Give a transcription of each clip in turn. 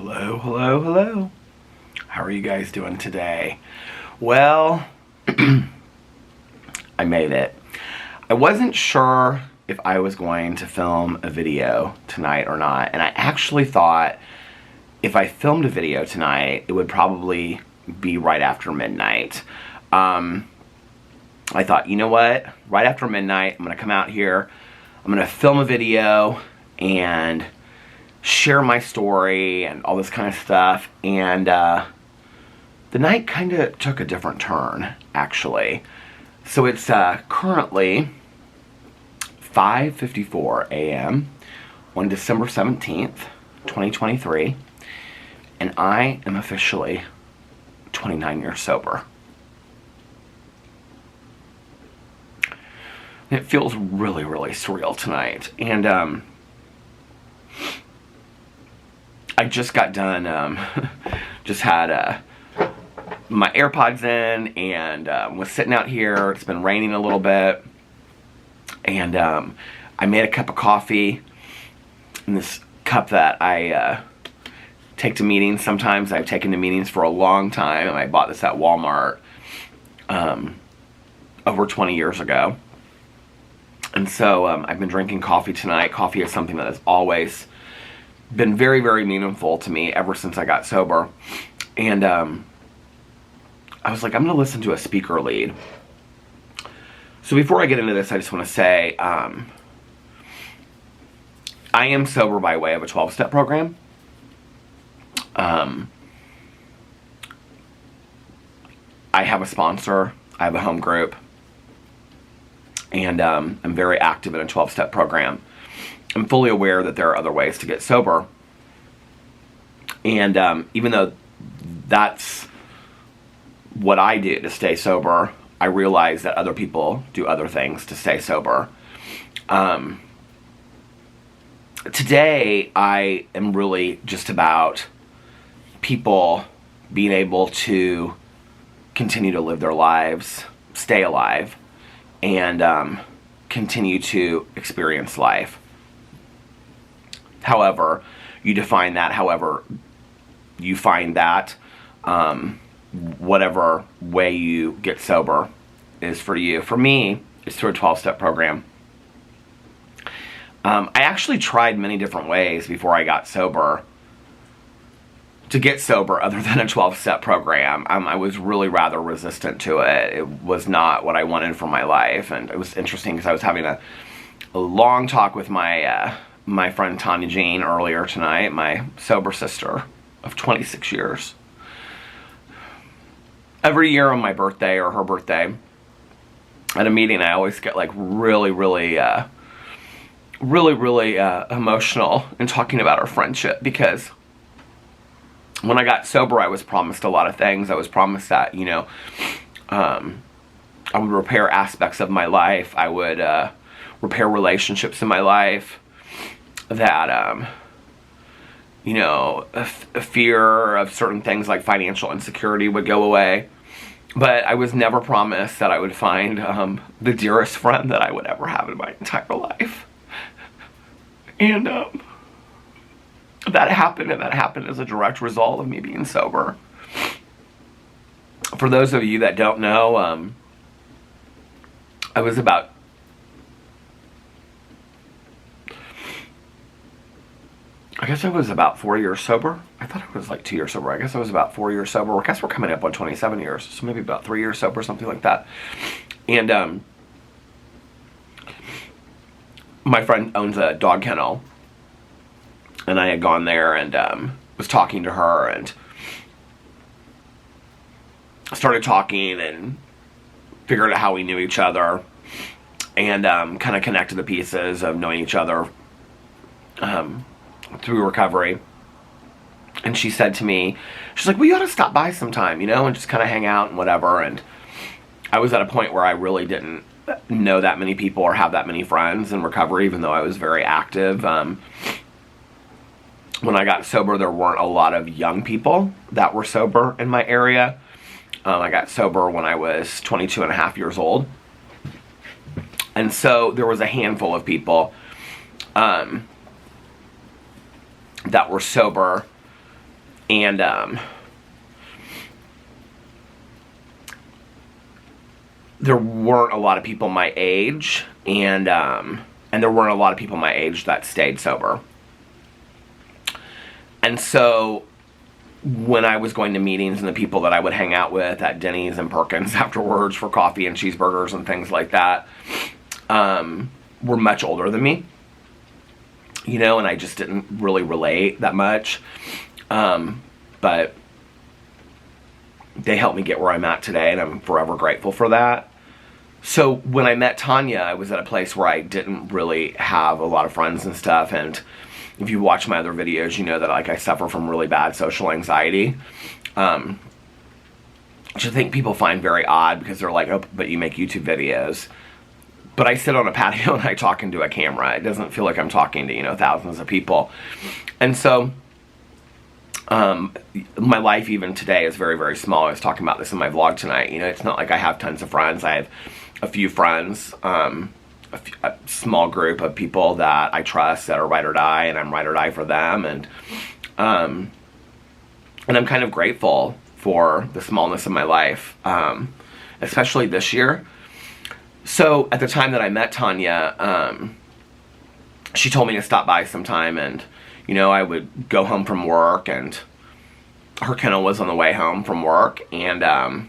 Hello, hello, hello. How are you guys doing today? Well, I made it. I wasn't sure if I was going to film a video tonight or not, and I actually thought if I filmed a video tonight, it would probably be right after midnight. I thought, you know what? Right after midnight, I'm gonna come out here, I'm gonna film a video and share my story and all this kind of stuff. And the night kind of took a different turn, actually. So it's currently 5:54 a.m. on December 17th, 2023, and I am officially 29 years sober. And it feels really, really surreal tonight. And I just got done, just had my AirPods in and was sitting out here. It's been raining a little bit. And I made a cup of coffee in this cup that I take to meetings. Sometimes I've taken to meetings for a long time, and I bought this at Walmart over 20 years ago. And so I've been drinking coffee tonight. Coffee is something that has always been very, very meaningful to me ever since I got sober. And I was like, I'm going to listen to a speaker lead. So before I get into this, I just want to say I am sober by way of a 12-step program. I have a sponsor. I have a home group. And I'm very active in a 12-step program. I'm fully aware that there are other ways to get sober. And even though that's what I do to stay sober, I realize that other people do other things to stay sober. Today, I am really just about people being able to continue to live their lives, stay alive, and continue to experience life. However you define that, however you find that, whatever way you get sober is for you. For me, it's through a 12-step program. I actually tried many different ways before I got sober to get sober other than a 12-step program. I was really rather resistant to it. It was not what I wanted for my life. And it was interesting because I was having a long talk with my my friend Tanya Jean earlier tonight, my sober sister of 26 years. Every year on my birthday or her birthday, at a meeting, I always get like really emotional in talking about our friendship, because when I got sober, I was promised a lot of things. I was promised that, you know, I would repair aspects of my life. I would repair relationships in my life. That, you know, a fear of certain things like financial insecurity would go away. But I was never promised that I would find the dearest friend that I would ever have in my entire life. And that happened, and that happened as a direct result of me being sober. For those of you that don't know, I was about I guess I was about 4 years sober. I thought I was like 2 years sober. I guess I was about 4 years sober. I guess we're coming up on 27 years. So maybe about 3 years sober, something like that. And my friend owns a dog kennel. And I had gone there and was talking to her and started talking and figured out how we knew each other. And kind of connected the pieces of knowing each other through recovery. And she said to me, she's like, well, you ought to stop by sometime, you know, and just kind of hang out and whatever. And I was at a point where I really didn't know that many people or have that many friends in recovery, even though I was very active. When I got sober, there weren't a lot of young people that were sober in my area. I got sober when I was 22 and a half years old. And so there was a handful of people that were sober And there weren't a lot of people my age, and there weren't a lot of people my age that stayed sober. And so when I was going to meetings, and the people that I would hang out with at Denny's and Perkins afterwards for coffee and cheeseburgers and things like that, were much older than me, you know, and I just didn't really relate that much. But they helped me get where I'm at today, and I'm forever grateful for that. So when I met Tanya, I was at a place where I didn't really have a lot of friends and stuff, and if you watch my other videos, you know that like I suffer from really bad social anxiety, which I think people find very odd, because they're like, oh, but you make YouTube videos. But I sit on a patio and I talk into a camera. It doesn't feel like I'm talking to, you know, thousands of people. And so my life even today is very, very small. I was talking about this in my vlog tonight. You know, it's not like I have tons of friends. I have a few friends, a small group of people that I trust that are ride or die, and I'm ride or die for them. And I'm kind of grateful for the smallness of my life, especially this year. So at the time that I met Tanya, she told me to stop by sometime, and you know, I would go home from work, and her kennel was on the way home from work, and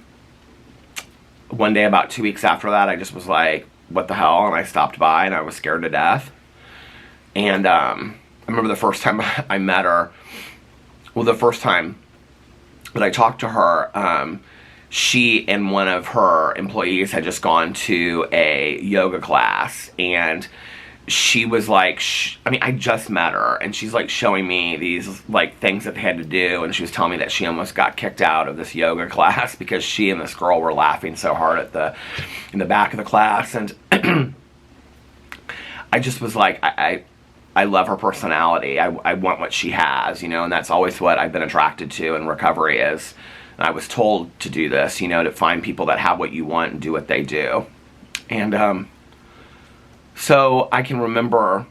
one day about 2 weeks after that, I just was like, what the hell, and I stopped by, and I was scared to death. And I remember the first time I met her, well, the first time that I talked to her, she and one of her employees had just gone to a yoga class, and she was like, I mean, I just met her, and she's like showing me these like things that they had to do, and she was telling me that she almost got kicked out of this yoga class because she and this girl were laughing so hard at in the back of the class. And I just was like, I love her personality. I want what she has, you know, and that's always what I've been attracted to in recovery is, and I was told to do this, you know, to find people that have what you want and do what they do. And so I can remember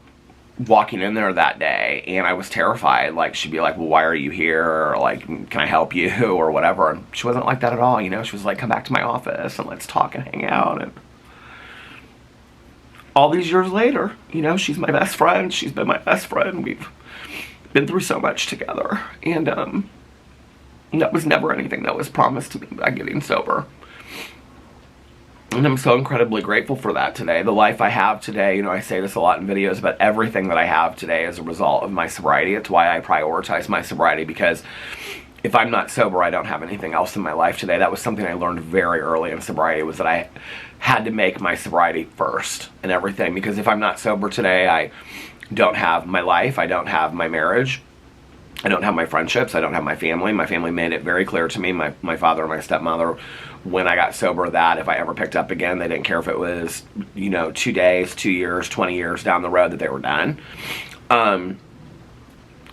walking in there that day, and I was terrified. Like, she'd be like, well, why are you here? Or like, can I help you? Or whatever. And she wasn't like that at all, you know. She was like, come back to my office and let's talk and hang out. And all these years later, you know, she's my best friend. She's been my best friend. We've been through so much together. And that was never anything that was promised to me by getting sober. And I'm so incredibly grateful for that today. The life I have today, you know, I say this a lot in videos, but everything that I have today is a result of my sobriety. It's why I prioritize my sobriety, because if I'm not sober, I don't have anything else in my life today. That was something I learned very early in sobriety, was that I had to make my sobriety first and everything. Because if I'm not sober today, I don't have my life, I don't have my marriage, I don't have my friendships, I don't have my family. My family made it very clear to me, my father and my stepmother, when I got sober, that if I ever picked up again, they didn't care if it was, you know, 2 days, 2 years, 20 years down the road, that they were done. And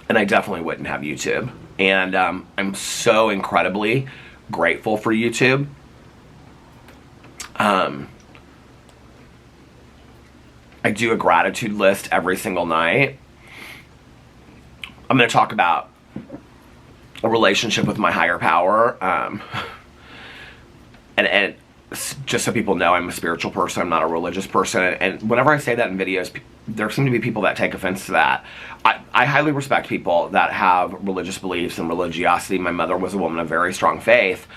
I definitely wouldn't have YouTube. And I'm so incredibly grateful for YouTube. I do a gratitude list every single night. I'm going to talk about a relationship with my higher power. And just so people know, I'm a spiritual person. I'm not a religious person. And whenever I say that in videos, there seem to be people that take offense to that. I highly respect people that have religious beliefs and religiosity. My mother was a woman of very strong faith.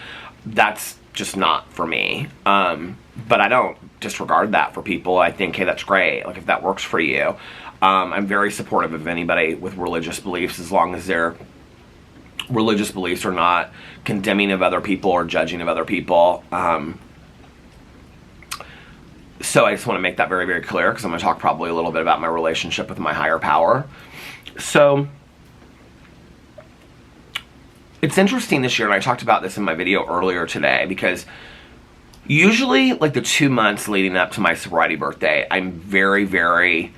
That's just not for me. But I don't disregard that for people. I think, hey, that's great. Like, if that works for you. I'm very supportive of anybody with religious beliefs, as long as their religious beliefs are not condemning of other people or judging of other people. So I just want to make that very, very clear, because I'm going to talk probably a little bit about my relationship with my higher power. So it's interesting this year, and I talked about this in my video earlier today, because usually, like, the 2 months leading up to my sobriety birthday, I'm very, very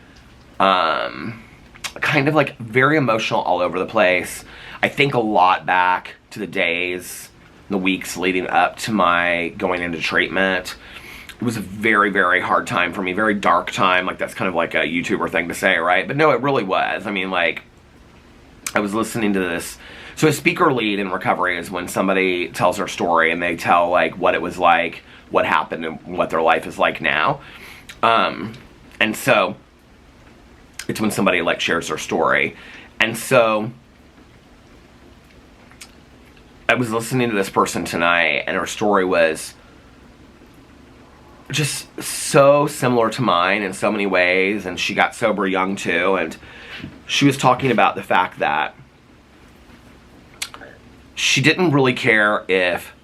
kind of like very emotional all over the place. I think a lot back to the days, the weeks leading up to my going into treatment. It was a very, very hard time for me, very dark time. Like, that's kind of like a YouTuber thing to say, right? But no, it really was. I mean, like, I was listening to this So a speaker lead in recovery is when somebody tells their story and they tell like what it was like, what happened, and what their life is like now. And so it's when somebody like shares their story. And so I was listening to this person tonight, and her story was just so similar to mine in so many ways, and she got sober young too, and she was talking about the fact that she didn't really care if,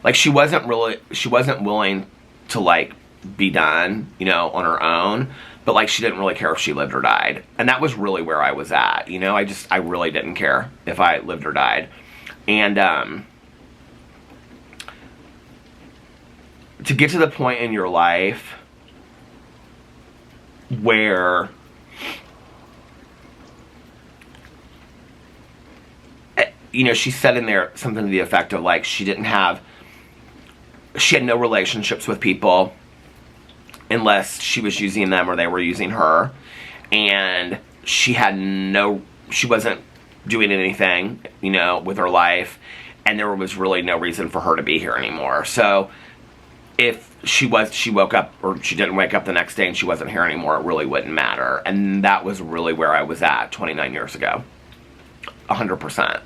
like, she wasn't willing to like be done, you know, on her own, but like she didn't really care if she lived or died. And that was really where I was at, you know. I really didn't care if I lived or died. And to get to the point in your life where you know, she said in there something to the effect of like she had no relationships with people unless she was using them or they were using her, and she wasn't doing anything, you know, with her life, and there was really no reason for her to be here anymore. So if she woke up or she didn't wake up the next day and she wasn't here anymore, it really wouldn't matter. And that was really where I was at 29 years ago. 100%.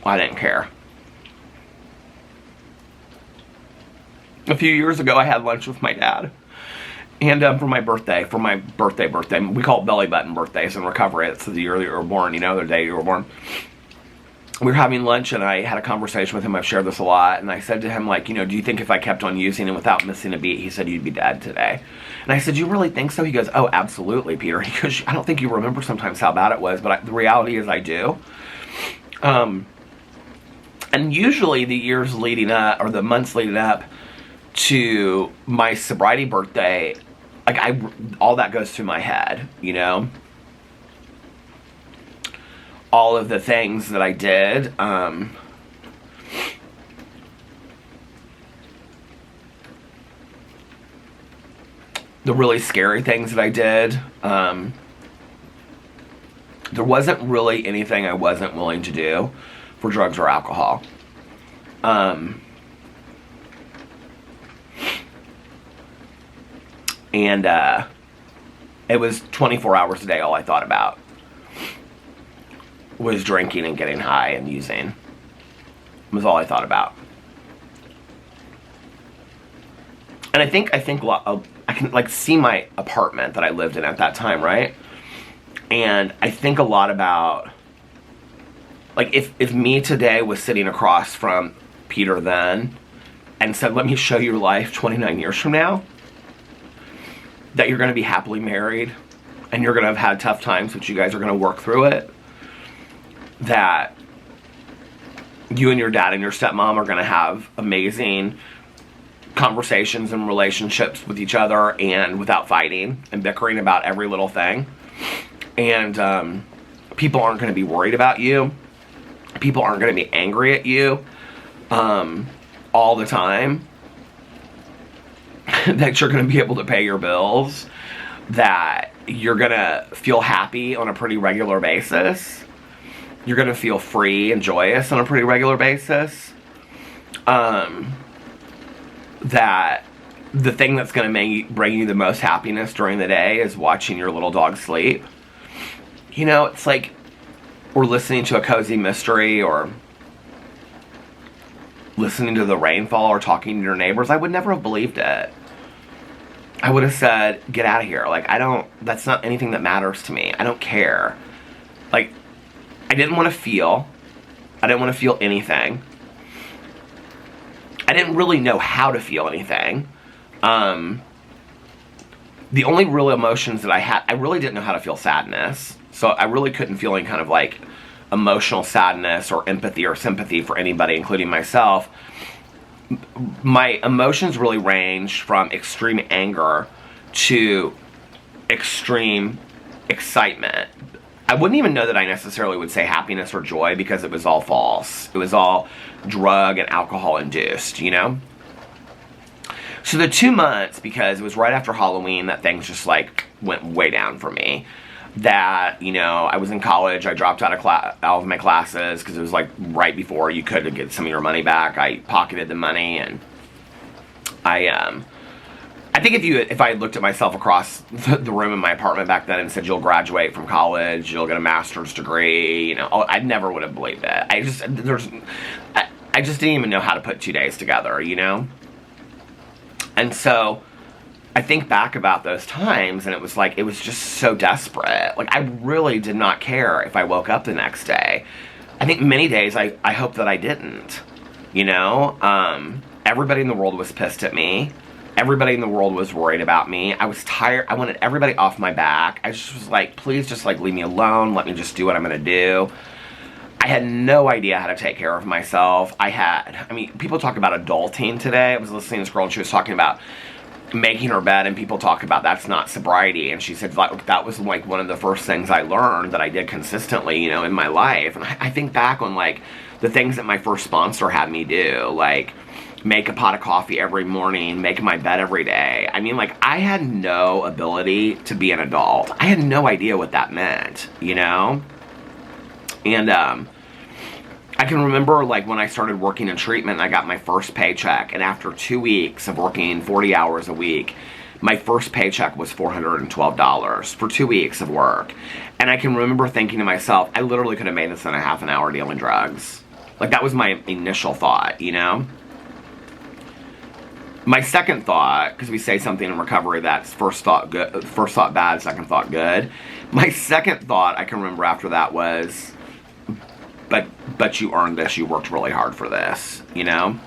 I didn't care. A few years ago, I had lunch with my dad. And for my birthday, we call it belly button birthdays in recovery. It's the year that you were born, you know, the day you were born. We were having lunch, and I had a conversation with him. I've shared this a lot. And I said to him, like, you know, do you think if I kept on using it without missing a beat, he said, you'd be dead today? And I said, you really think so? He goes, oh, absolutely, Peter. He goes, I don't think you remember sometimes how bad it was, but the reality is I do. And usually the years leading up, or the months leading up to my sobriety birthday, like all that goes through my head, you know? All of the things that I did, the really scary things that I did, there wasn't really anything I wasn't willing to do for drugs or alcohol. And it was 24 hours a day. All I thought about was drinking and getting high and using. It was all I thought about. And I think I can like see my apartment that I lived in at that time, right? And I think a lot about, like, if me today was sitting across from Peter then and said, let me show you your life 29 years from now, that you're going to be happily married and you're going to have had tough times, but you guys are going to work through it, that you and your dad and your stepmom are going to have amazing conversations and relationships with each other and without fighting and bickering about every little thing. And people aren't going to be worried about you. People aren't going to be angry at you all the time. That you're going to be able to pay your bills. That you're going to feel happy on a pretty regular basis. You're going to feel free and joyous on a pretty regular basis. That the thing that's going to bring you the most happiness during the day is watching your little dog sleep. You know, it's like, or listening to a cozy mystery, or listening to the rainfall, or talking to your neighbors. I would never have believed it. I would have said, get out of here. Like, that's not anything that matters to me. I don't care. Like, I didn't want to feel. I didn't want to feel anything. I didn't really know how to feel anything. The only real emotions that I had, I really didn't know how to feel sadness. So I really couldn't feel any kind of like emotional sadness or empathy or sympathy for anybody, including myself. My emotions really ranged from extreme anger to extreme excitement. I wouldn't even know that I necessarily would say happiness or joy, because it was all false. It was all drug and alcohol induced, you know? So the 2 months, because it was right after Halloween that things just like went way down for me. that, you know, I was in college, I dropped out of my classes because it was like right before you could get some of your money back. I pocketed the money, and I think if I had looked at myself across the room in my apartment back then and said, you'll graduate from college, you'll get a master's degree, you know, I never would have believed it. I just didn't even know how to put 2 days together, you know? And so I think back about those times, and it was just so desperate. Like, I really did not care if I woke up the next day. I think many days I hope that I didn't, you know? Everybody in the world was pissed at me. Everybody in the world was worried about me. I was tired. I wanted everybody off my back. I just was like, please just like leave me alone. Let me just do what I'm going to do. I had no idea how to take care of myself. I mean, people talk about adulting today. I was listening to this girl and she was talking about making her bed, and people talk about that's not sobriety. And she said like, that was like one of the first things I learned that I did consistently, you know, in my life. And I think back on like the things that my first sponsor had me do, like make a pot of coffee every morning, make my bed every day. I mean, like, I had no ability to be an adult. I had no idea what that meant, you know? And I can remember, like, when I started working in treatment and I got my first paycheck, and after 2 weeks of working 40 hours a week, my first paycheck was $412 for 2 weeks of work. And I can remember thinking to myself, I literally could have made this in a half an hour dealing drugs. Like, that was my initial thought, you know? My second thought, because we say something in recovery that's first thought bad, second thought good. My second thought I can remember after that was, but you earned this, you worked really hard for this, you know?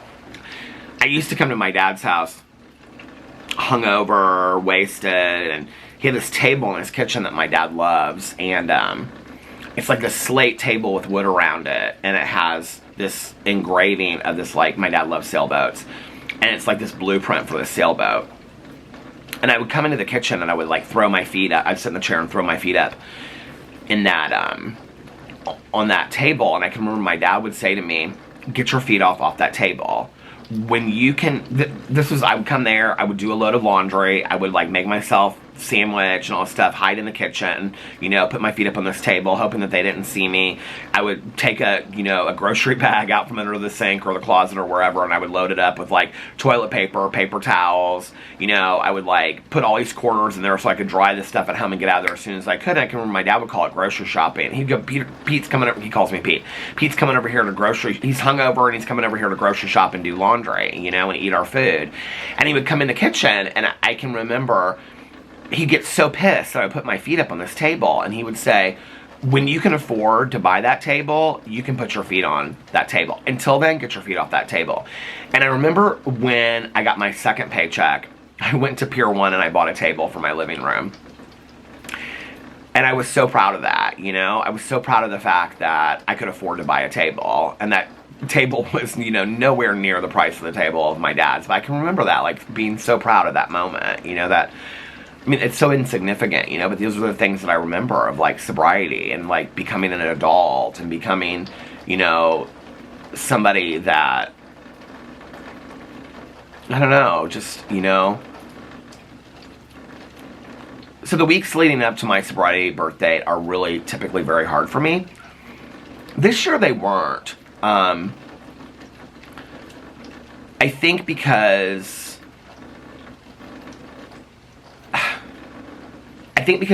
I used to come to my dad's house hungover, wasted, and he had this table in his kitchen that my dad loves, and it's like a slate table with wood around it, and it has this engraving of this, like, my dad loves sailboats. And it's like this blueprint for the sailboat. And I would come into the kitchen and I would like throw my feet up. I'd sit in the chair and throw my feet up in that, on that table. And I can remember my dad would say to me, get your feet off that table. When you can, I would come there, I would do a load of laundry, I would like make myself sandwich and all this stuff, hide in the kitchen, you know, put my feet up on this table, hoping that they didn't see me. I would take a grocery bag out from under the sink or the closet or wherever, and I would load it up with like toilet paper, paper towels, you know, I would like put all these quarters in there so I could dry this stuff at home and get out of there as soon as I could. And I can remember my dad would call it grocery shopping. He'd go, Pete's coming over, he calls me Pete. Pete's coming over here to he's hungover and he's coming over here to grocery shop and do laundry, you know, and eat our food. And he would come in the kitchen, and I can remember he'd get so pissed that I put my feet up on this table, and he would say, when you can afford to buy that table, you can put your feet on that table. Until then, get your feet off that table. And I remember when I got my second paycheck, I went to Pier 1 and I bought a table for my living room. And I was so proud of that, you know? I was so proud of the fact that I could afford to buy a table, and that table was, you know, nowhere near the price of the table of my dad's. But I can remember that, like, being so proud of that moment, you know, that, I mean, it's so insignificant, you know, but these are the things that I remember of, like, sobriety and, like, becoming an adult and becoming, you know, somebody that, I don't know, just, you know. So the weeks leading up to my sobriety birth date are really typically very hard for me. This year they weren't. I think because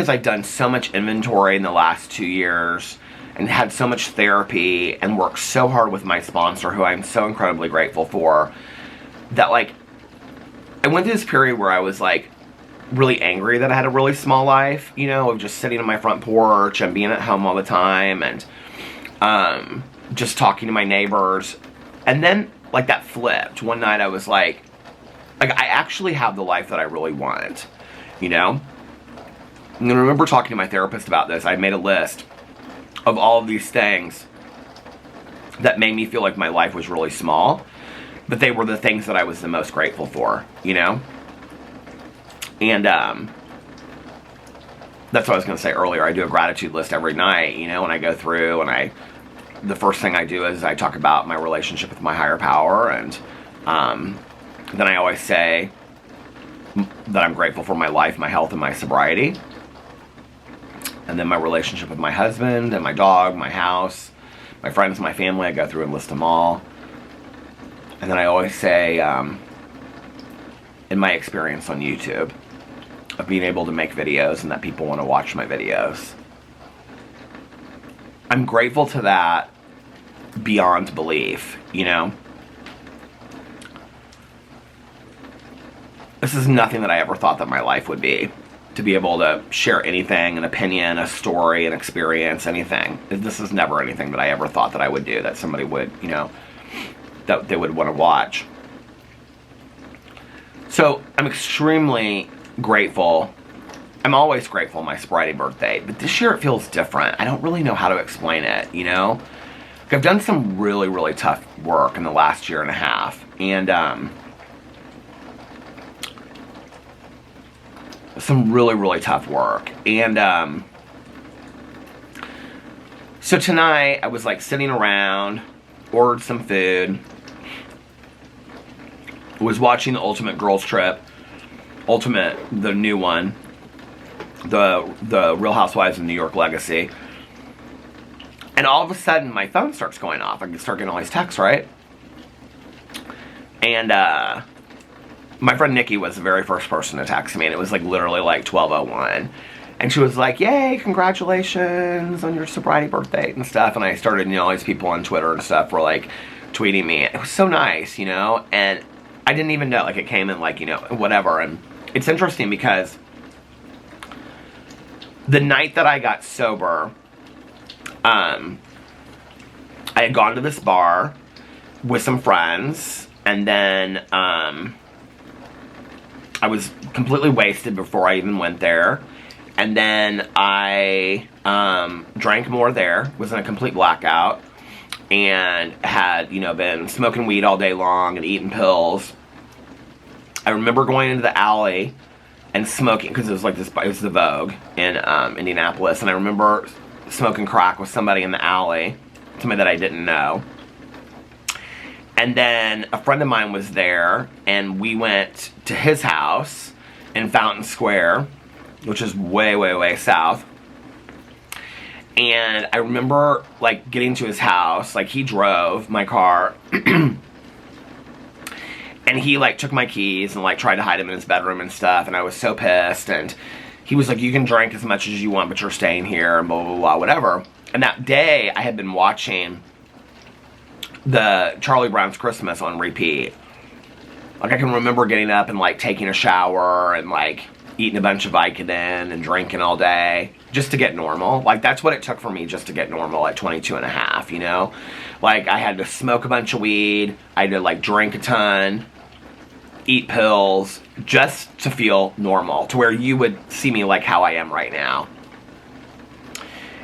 I've done so much inventory in the last 2 years and had so much therapy and worked so hard with my sponsor, who I'm so incredibly grateful for, that, like, I went through this period where I was, like, really angry that I had a really small life, you know, of just sitting on my front porch and being at home all the time and just talking to my neighbors. And then, like, that flipped. One night I was like, I actually have the life that I really want, you know? And I remember talking to my therapist about this. I made a list of all of these things that made me feel like my life was really small, but they were the things that I was the most grateful for, you know? And that's what I was going to say earlier. I do a gratitude list every night, you know, when I go through, and the first thing I do is I talk about my relationship with my higher power, and then I always say that I'm grateful for my life, my health, and my sobriety. And then my relationship with my husband and my dog, my house, my friends, my family, I go through and list them all. And then I always say, in my experience on YouTube, of being able to make videos and that people want to watch my videos. I'm grateful to that beyond belief, you know? This is nothing that I ever thought that my life would be. To be able to share anything, an opinion, a story, an experience, anything. This is never anything that I ever thought that I would do, that somebody would, you know, that they would want to watch. So, I'm extremely grateful. I'm always grateful my sobriety birthday, but this year it feels different. I don't really know how to explain it, you know? I've done some really, really tough work in the last year and a half, and some really, really tough work. And so tonight I was like sitting around, ordered some food, was watching the Ultimate Girls Trip, the new one, the Real Housewives of New York Legacy, and all of a sudden my phone starts going off. I start getting all these texts, right? And my friend Nikki was the very first person to text me, and it was like literally like 12:01. And she was like, yay, congratulations on your sobriety birthday and stuff. And I started, you know, all these people on Twitter and stuff were like tweeting me. It was so nice, you know, and I didn't even know, like it came in like, you know, whatever. And it's interesting because the night that I got sober, I had gone to this bar with some friends, and then I was completely wasted before I even went there. And then I drank more there, was in a complete blackout, and had, you know, been smoking weed all day long and eating pills. I remember going into the alley and smoking, because it was like this, it was the Vogue in Indianapolis, and I remember smoking crack with somebody in the alley, somebody that I didn't know. And then a friend of mine was there, and we went to his house in Fountain Square, which is way, way, way south. And I remember, like, getting to his house, like, he drove my car, and he, like, took my keys and, like, tried to hide them in his bedroom and stuff, and I was so pissed, and he was like, you can drink as much as you want, but you're staying here, and blah, blah, blah, whatever. And that day, I had been watching the Charlie Brown's Christmas on repeat. Like, I can remember getting up and, like, taking a shower and, like, eating a bunch of Vicodin and drinking all day just to get normal. Like, that's what it took for me just to get normal at 22 and a half, you know? Like, I had to smoke a bunch of weed, I had to, like, drink a ton, eat pills, just to feel normal, to where you would see me like how I am right now.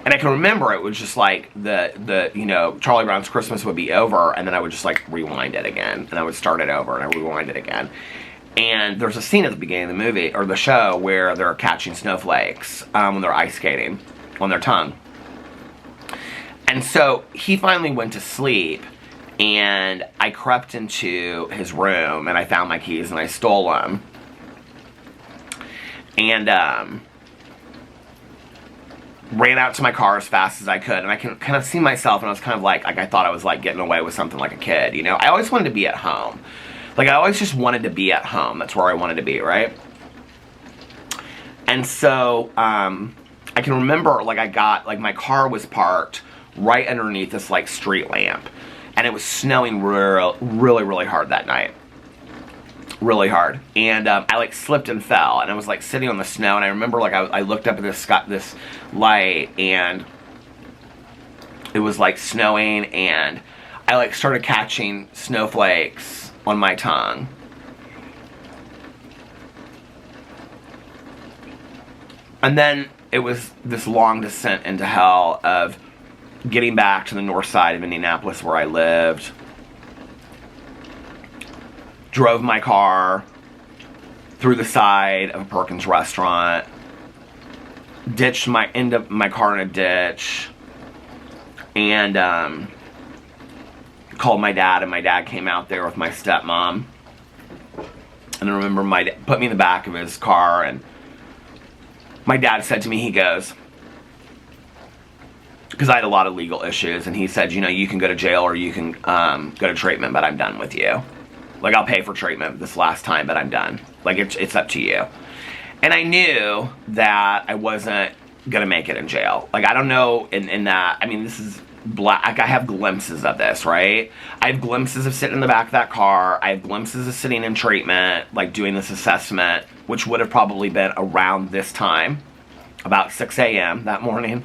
And I can remember it was just like the you know, Charlie Brown's Christmas would be over, and then I would just like rewind it again, and I would start it over, and I would rewind it again. And there's a scene at the beginning of the movie, or the show, where they're catching snowflakes when they're ice skating on their tongue. And so he finally went to sleep, and I crept into his room, and I found my keys, and I stole them. And ran out to my car as fast as I could, and I can kind of see myself, and I was kind of like I thought I was like getting away with something like a kid, you know? I always wanted to be at home. Like, I always just wanted to be at home. That's where I wanted to be, right? And so, I can remember, like, I got, like, my car was parked right underneath this, like, street lamp. And it was snowing really, really hard that night. Really hard. And I, like, slipped and fell. And I was, like, sitting on the snow. And I remember, like, I looked up at this light. And it was, like, snowing. And I, like, started catching snowflakes on my tongue. And then it was this long descent into hell of getting back to the north side of Indianapolis where I lived. Drove my car through the side of a Perkins restaurant. Ditched my car in a ditch. And called my dad, and my dad came out there with my stepmom. And I remember my dad put me in the back of his car, and my dad said to me, he goes, because I had a lot of legal issues, and he said, you know, you can go to jail or you can go to treatment, but I'm done with you. Like, I'll pay for treatment this last time, but I'm done. Like, it's up to you. And I knew that I wasn't gonna make it in jail. Like, I don't know in that, I mean, this is black. Like, I have glimpses of this, right? I have glimpses of sitting in the back of that car. I have glimpses of sitting in treatment, like doing this assessment, which would have probably been around this time, about 6 a.m. that morning.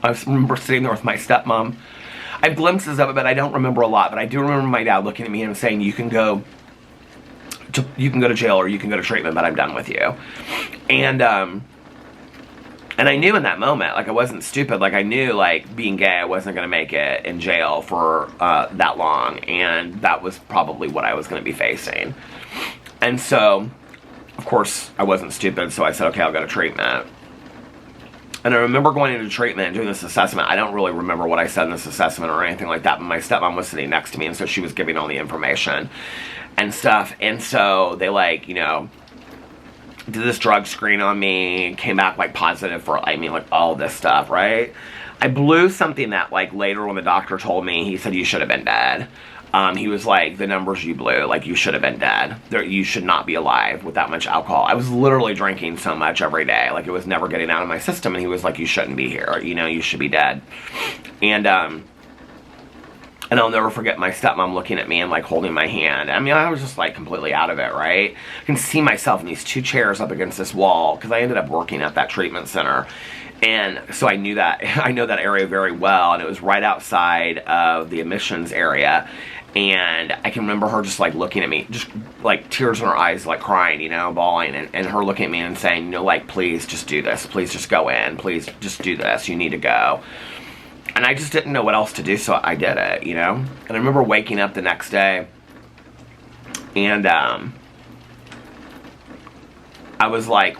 I remember sitting there with my stepmom. I have glimpses of it, but I don't remember a lot. But I do remember my dad looking at me and saying, you can go to jail or you can go to treatment, but I'm done with you. And I knew in that moment, like, I wasn't stupid. Like, I knew, like, being gay, I wasn't going to make it in jail for that long. And that was probably what I was going to be facing. And so, of course, I wasn't stupid. So I said, okay, I'll go to treatment. And I remember going into treatment and doing this assessment. I don't really remember what I said in this assessment or anything like that, but my stepmom was sitting next to me, and so she was giving all the information and stuff. And so they, like, you know, did this drug screen on me, came back, like, positive for, I mean, like, all this stuff, right? I blew something that, like, later when the doctor told me, he said, you should have been dead. He was like, the numbers you blew, like, you should have been dead. You should not be alive with that much alcohol. I was literally drinking so much every day. Like, it was never getting out of my system. And he was like, you shouldn't be here. You know, you should be dead. And I'll never forget my stepmom looking at me and, like, holding my hand. I mean, I was just, like, completely out of it, right? I can see myself in these 2 chairs up against this wall, because I ended up working at that treatment center. And so I know that area very well, and it was right outside of the admissions area. And I can remember her just, like, looking at me, just, like, tears in her eyes, like, crying, you know, bawling, and her looking at me and saying, you know, like, please just do this. Please just go in. Please just do this. You need to go. And I just didn't know what else to do, so I did it, you know? And I remember waking up the next day, and I was like,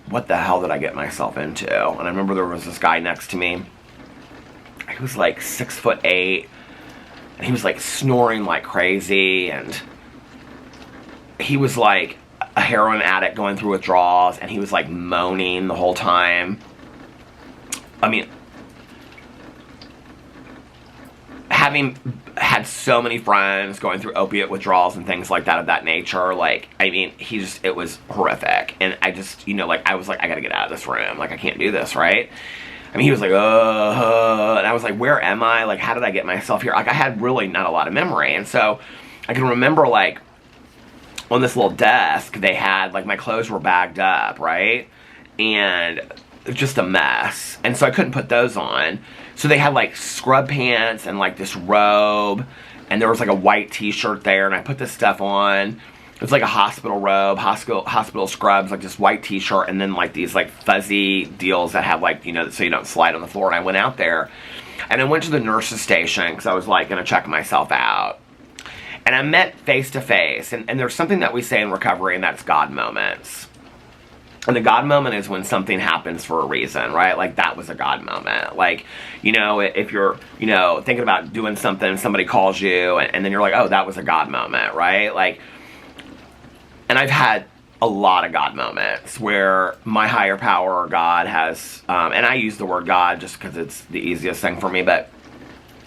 what the hell did I get myself into? And I remember there was this guy next to me. He was, like, 6'8", and he was, like, snoring like crazy, and he was, like, a heroin addict going through withdrawals, and he was, like, moaning the whole time. I mean, having had so many friends going through opiate withdrawals and things like that of that nature, like, I mean, it was horrific. And I just, you know, like, I was like, I gotta get out of this room. Like, I can't do this, right? I mean, he was like, and I was like, where am I? Like, how did I get myself here? Like, I had really not a lot of memory. And so I can remember, like, on this little desk, they had, like, my clothes were bagged up, right? And just a mess. And so I couldn't put those on. So they had, like, scrub pants and, like, this robe, and there was, like, a white t-shirt there, and I put this stuff on. It was like a hospital robe, hospital scrubs, like this white t-shirt, and then, like, these, like, fuzzy deals that have, like, you know, so you don't slide on the floor. And I went out there, and I went to the nurse's station because I was, like, going to check myself out. And I met face-to-face, and there's something that we say in recovery, and that's God moments. And the God moment is when something happens for a reason, right? Like, that was a God moment. Like, you know, if you're, you know, thinking about doing something, somebody calls you, and then you're like, oh, that was a God moment, right? Like, and I've had a lot of God moments where my higher power or God has, and I use the word God just because it's the easiest thing for me, but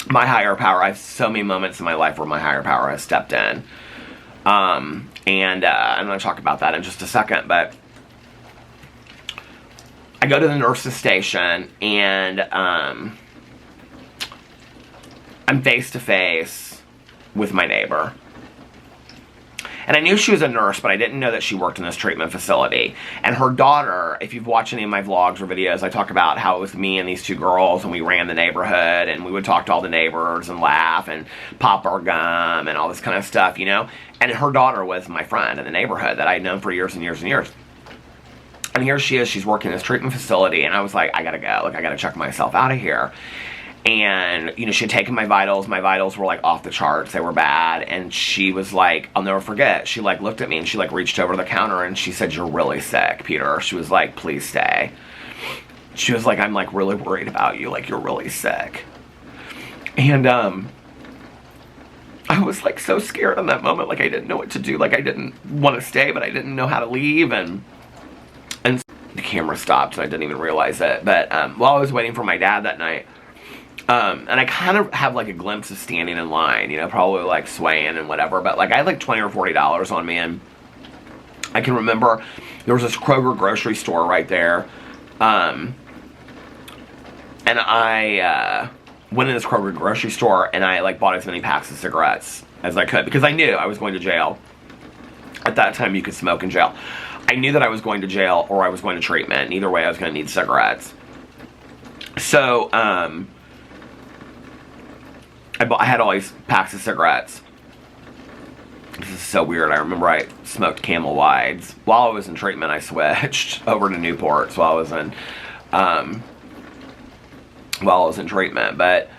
my higher power, I have so many moments in my life where my higher power has stepped in. And I'm going to talk about that in just a second, but I go to the nurse's station, and I'm face-to-face with my neighbor. And I knew she was a nurse, but I didn't know that she worked in this treatment facility. And her daughter, if you've watched any of my vlogs or videos, I talk about how it was me and these 2 girls, and we ran the neighborhood, and we would talk to all the neighbors and laugh and pop our gum and all this kind of stuff, you know? And her daughter was my friend in the neighborhood that I had known for years and years and years. And here she is, she's working in this treatment facility, and I was like, I gotta go, like, I gotta check myself out of here. And, you know, she had taken my vitals were, like, off the charts, they were bad, and she was like, I'll never forget, she, like, looked at me, and she, like, reached over to the counter, and she said, you're really sick, Peter. She was like, please stay. She was like, I'm, like, really worried about you, like, you're really sick. And, I was, like, so scared in that moment, like, I didn't know what to do, like, I didn't want to stay, but I didn't know how to leave, and the camera stopped, and I didn't even realize it. But while I was waiting for my dad that night, And I kind of have like a glimpse of standing in line, you know, probably like swaying and whatever, but like I had like $20 or $40 on me, and I can remember there was this Kroger grocery store right there, and I went in this Kroger grocery store and I like bought as many packs of cigarettes as I could, because I knew I was going to jail. At that time you could smoke in jail. I knew that I was going to jail or I was going to treatment, and either way I was going to need cigarettes. So, I had all these packs of cigarettes. This is so weird. I remember I smoked Camel Wides. While I was in treatment, I switched over to Newports while I was in treatment. But,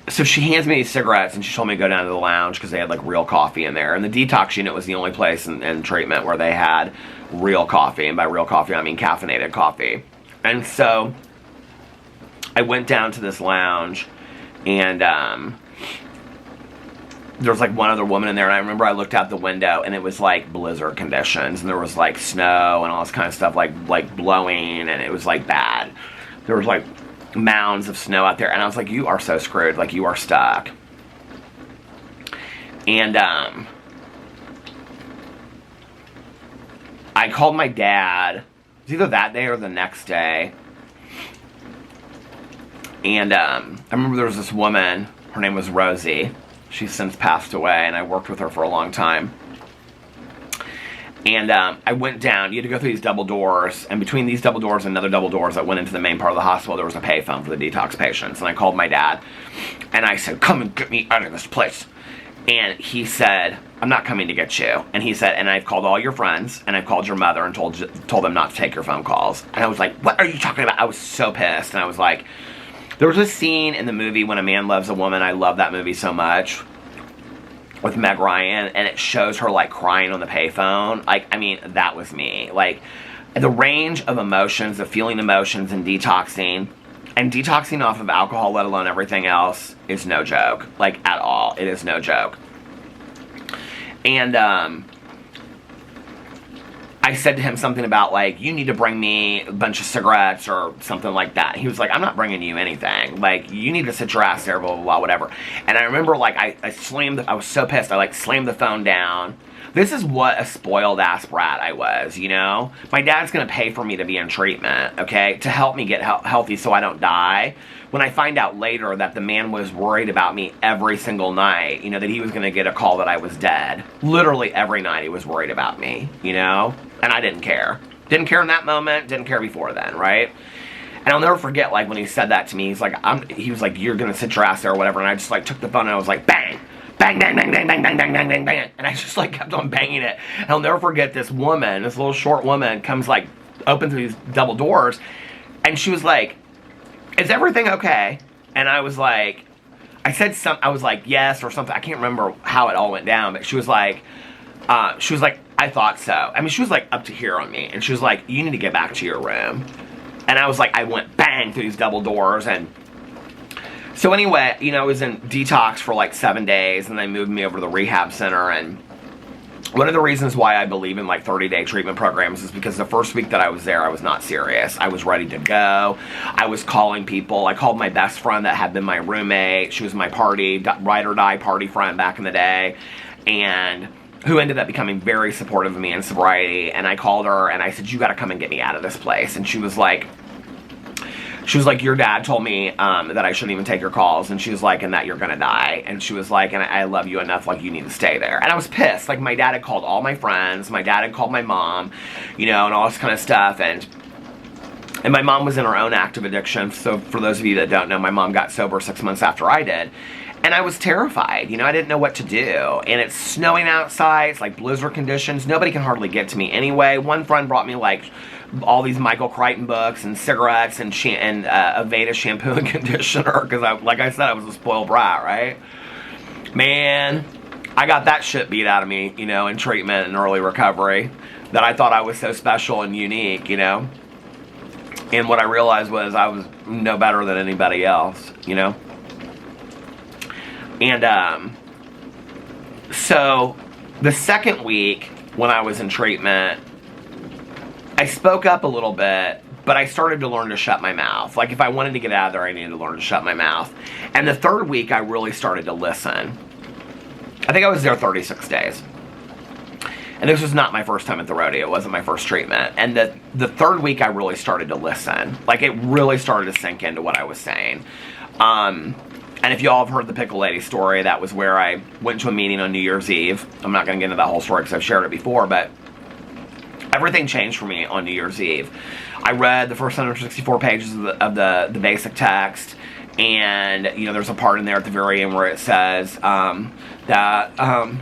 so she hands me these cigarettes, and she told me to go down to the lounge because they had like real coffee in there. And the detox unit was the only place in treatment where they had real coffee. And by real coffee, I mean caffeinated coffee. And so I went down to this lounge, and there was like one other woman in there, and I remember I looked out the window and it was like blizzard conditions, and there was like snow and all this kind of stuff like blowing, and it was like bad. There was like mounds of snow out there, and I was like, you are so screwed, like you are stuck. And I called my dad. It was either that day or the next day. And I remember there was this woman, her name was Rosie. She's since passed away, and I worked with her for a long time. And I went down. You had to go through these double doors, and between these double doors and another double doors that went into the main part of the hospital, there was a payphone for the detox patients. And I called my dad, and I said, come and get me out of this place. And he said, I'm not coming to get you. And he said, and I've called all your friends, and I've called your mother and told them not to take your phone calls. And I was like, what are you talking about? I was so pissed. And I was like, there was a scene in the movie When a Man Loves a Woman. I love that movie so much, with Meg Ryan, and it shows her like crying on the payphone. Like, I mean, that was me. Like, the range of emotions, of feeling emotions and detoxing off of alcohol, let alone everything else, is no joke. Like, at all. It is no joke. And I said to him something about, like, you need to bring me a bunch of cigarettes or something like that. He was like, I'm not bringing you anything. Like, you need to sit your ass there, blah, blah, blah, whatever. And I remember, like, I was so pissed. I, like, slammed the phone down. This is what a spoiled-ass brat I was, you know? My dad's gonna pay for me to be in treatment, okay? To help me get healthy so I don't die. When I find out later that the man was worried about me every single night, you know, that he was gonna get a call that I was dead. Literally every night he was worried about me, you know? And I didn't care. Didn't care in that moment, didn't care before then, right? And I'll never forget, like, when he said that to me, he was like, you're gonna sit your ass there or whatever, and I just, like, took the phone and I was like, bang! Bang, bang, bang, bang, bang, bang, bang, bang, bang, bang. And I just, like, kept on banging it. And I'll never forget this woman, this little short woman, comes, like, opens these double doors, and she was like, is everything okay? And I was like, I was like, yes, or something. I can't remember how it all went down, but she was like, I thought so. I mean, she was, like, up to here on me. And she was like, you need to get back to your room. And I was like, I went bang through these double doors, and so anyway, you know, I was in detox for like 7 days, and they moved me over to the rehab center. And one of the reasons why I believe in like 30-day treatment programs is because the first week that I was there, I was not serious. I was ready to go. I was calling people. I called my best friend that had been my roommate. She was my ride or die party friend back in the day, and who ended up becoming very supportive of me in sobriety. And I called her and I said, you gotta come and get me out of this place. And she was like, your dad told me that I shouldn't even take your calls, and she was like, and that you're gonna die. And she was like, and I love you enough, like, you need to stay there. And I was pissed. Like, my dad had called all my friends, my dad had called my mom, you know, and all this kind of stuff. And my mom was in her own active addiction. So for those of you that don't know, my mom got sober 6 months after I did. And I was terrified, you know, I didn't know what to do. And it's snowing outside, it's like blizzard conditions. Nobody can hardly get to me anyway. One friend brought me, like, all these Michael Crichton books and cigarettes and Aveda shampoo and conditioner, because, like I said, I was a spoiled brat, right? Man, I got that shit beat out of me, you know, in treatment and early recovery, that I thought I was so special and unique, you know? And what I realized was I was no better than anybody else, you know? And, so, the second week, when I was in treatment, I spoke up a little bit, But I started to learn to shut my mouth. Like, if I wanted to get out of there, I needed to learn to shut my mouth. And the third week, I really started to listen. I think I was there 36 days. And this was not my first time at the rodeo. It wasn't my first treatment. And the third week, I really started to listen. Like, it really started to sink into what I was saying. And if y'all have heard the Pickle Lady story, that was where I went to a meeting on New Year's Eve. I'm not going to get into that whole story because I've shared it before, but everything changed for me on New Year's Eve. I read the first 164 pages of the basic text, and, you know, there's a part in there at the very end where it says that,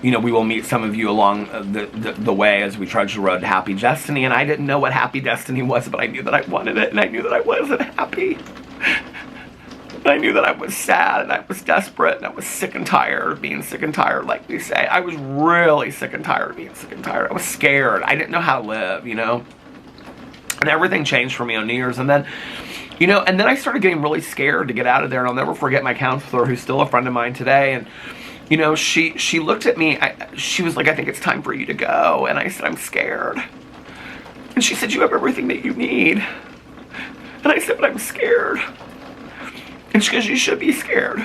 you know, we will meet some of you along the way as we trudge the road to happy destiny. And I didn't know what happy destiny was, but I knew that I wanted it, and I knew that I wasn't happy. And I knew that I was sad, and I was desperate, and I was sick and tired of being sick and tired, like we say. I was really sick and tired of being sick and tired. I was scared. I didn't know how to live, you know. And everything changed for me on New Year's. And then, you know, and then I started getting really scared to get out of there. And I'll never forget my counselor, who's still a friend of mine today. And, you know, she looked at me. She was like, I think it's time for you to go. And I said, I'm scared. And she said, you have everything that you need. And I said, but I'm scared. And she goes, you should be scared.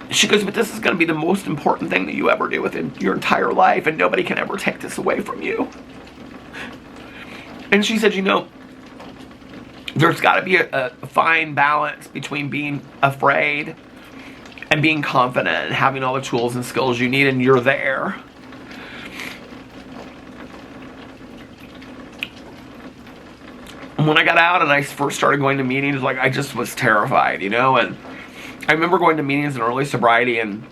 She goes, but this is going to be the most important thing that you ever do within your entire life. And nobody can ever take this away from you. And she said, you know, there's got to be a fine balance between being afraid and being confident and having all the tools and skills you need, and you're there. And when I got out and I first started going to meetings, like, I just was terrified, you know. And I remember going to meetings in early sobriety, and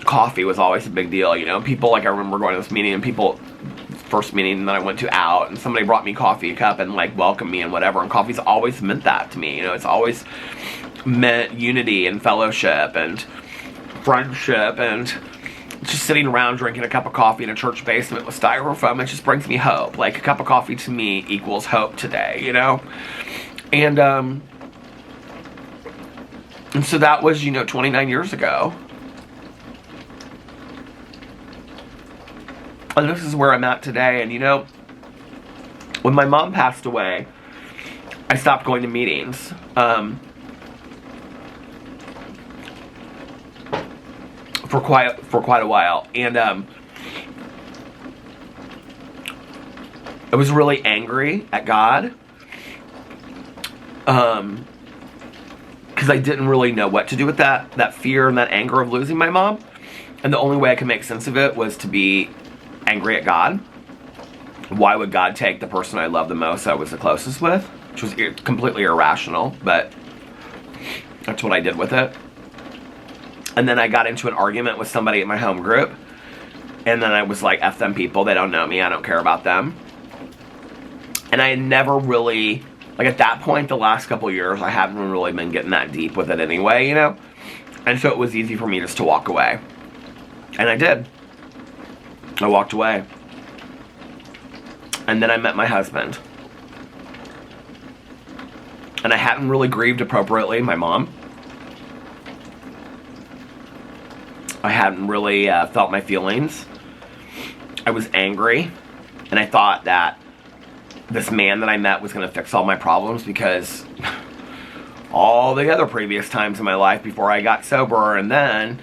coffee was always a big deal, you know. People, like, I remember going to this meeting, and people, first meeting that I went to out, and somebody brought me coffee, a cup, and, like, welcomed me and whatever. And coffee's always meant that to me, you know. It's always meant unity and fellowship and friendship, and just sitting around drinking a cup of coffee in a church basement with styrofoam. It just brings me hope. Like, a cup of coffee to me equals hope today, you know. And so that was, you know, 29 years ago. And this is where I'm at today. And, you know, when my mom passed away, I stopped going to meetings. For quite a while. And I was really angry at God. Because I didn't really know what to do with that fear and that anger of losing my mom. And the only way I could make sense of it was to be angry at God. Why would God take the person I love the most, I was the closest with? Which was completely irrational, but that's what I did with it. And then I got into an argument with somebody at my home group. And then I was like, F them people, they don't know me, I don't care about them. And I had never really, like, at that point, the last couple years, I haven't really been getting that deep with it anyway, you know? And so it was easy for me just to walk away. And I did. I walked away. And then I met my husband. And I hadn't really grieved appropriately my mom. I hadn't really felt my feelings. I was angry. And I thought that this man that I met was going to fix all my problems, because all the other previous times in my life before I got sober, and then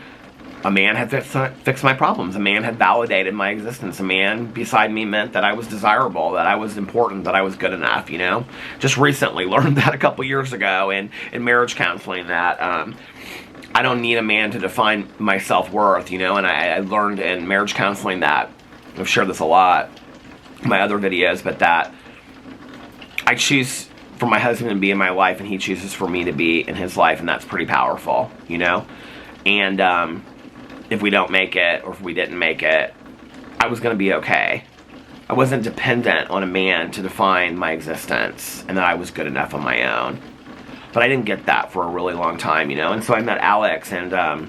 a man had fixed my problems. A man had validated my existence. A man beside me meant that I was desirable, that I was important, that I was good enough, you know. Just recently learned that a couple years ago in marriage counseling, that I don't need a man to define my self-worth, you know. And I learned in marriage counseling that, I've shared this a lot in my other videos, but that I choose for my husband to be in my life, and he chooses for me to be in his life, and that's pretty powerful, you know. And if we don't make it, or if we didn't make it, I was going to be okay. I wasn't dependent on a man to define my existence, and that I was good enough on my own. But I didn't get that for a really long time, you know. And so I met Alex, and I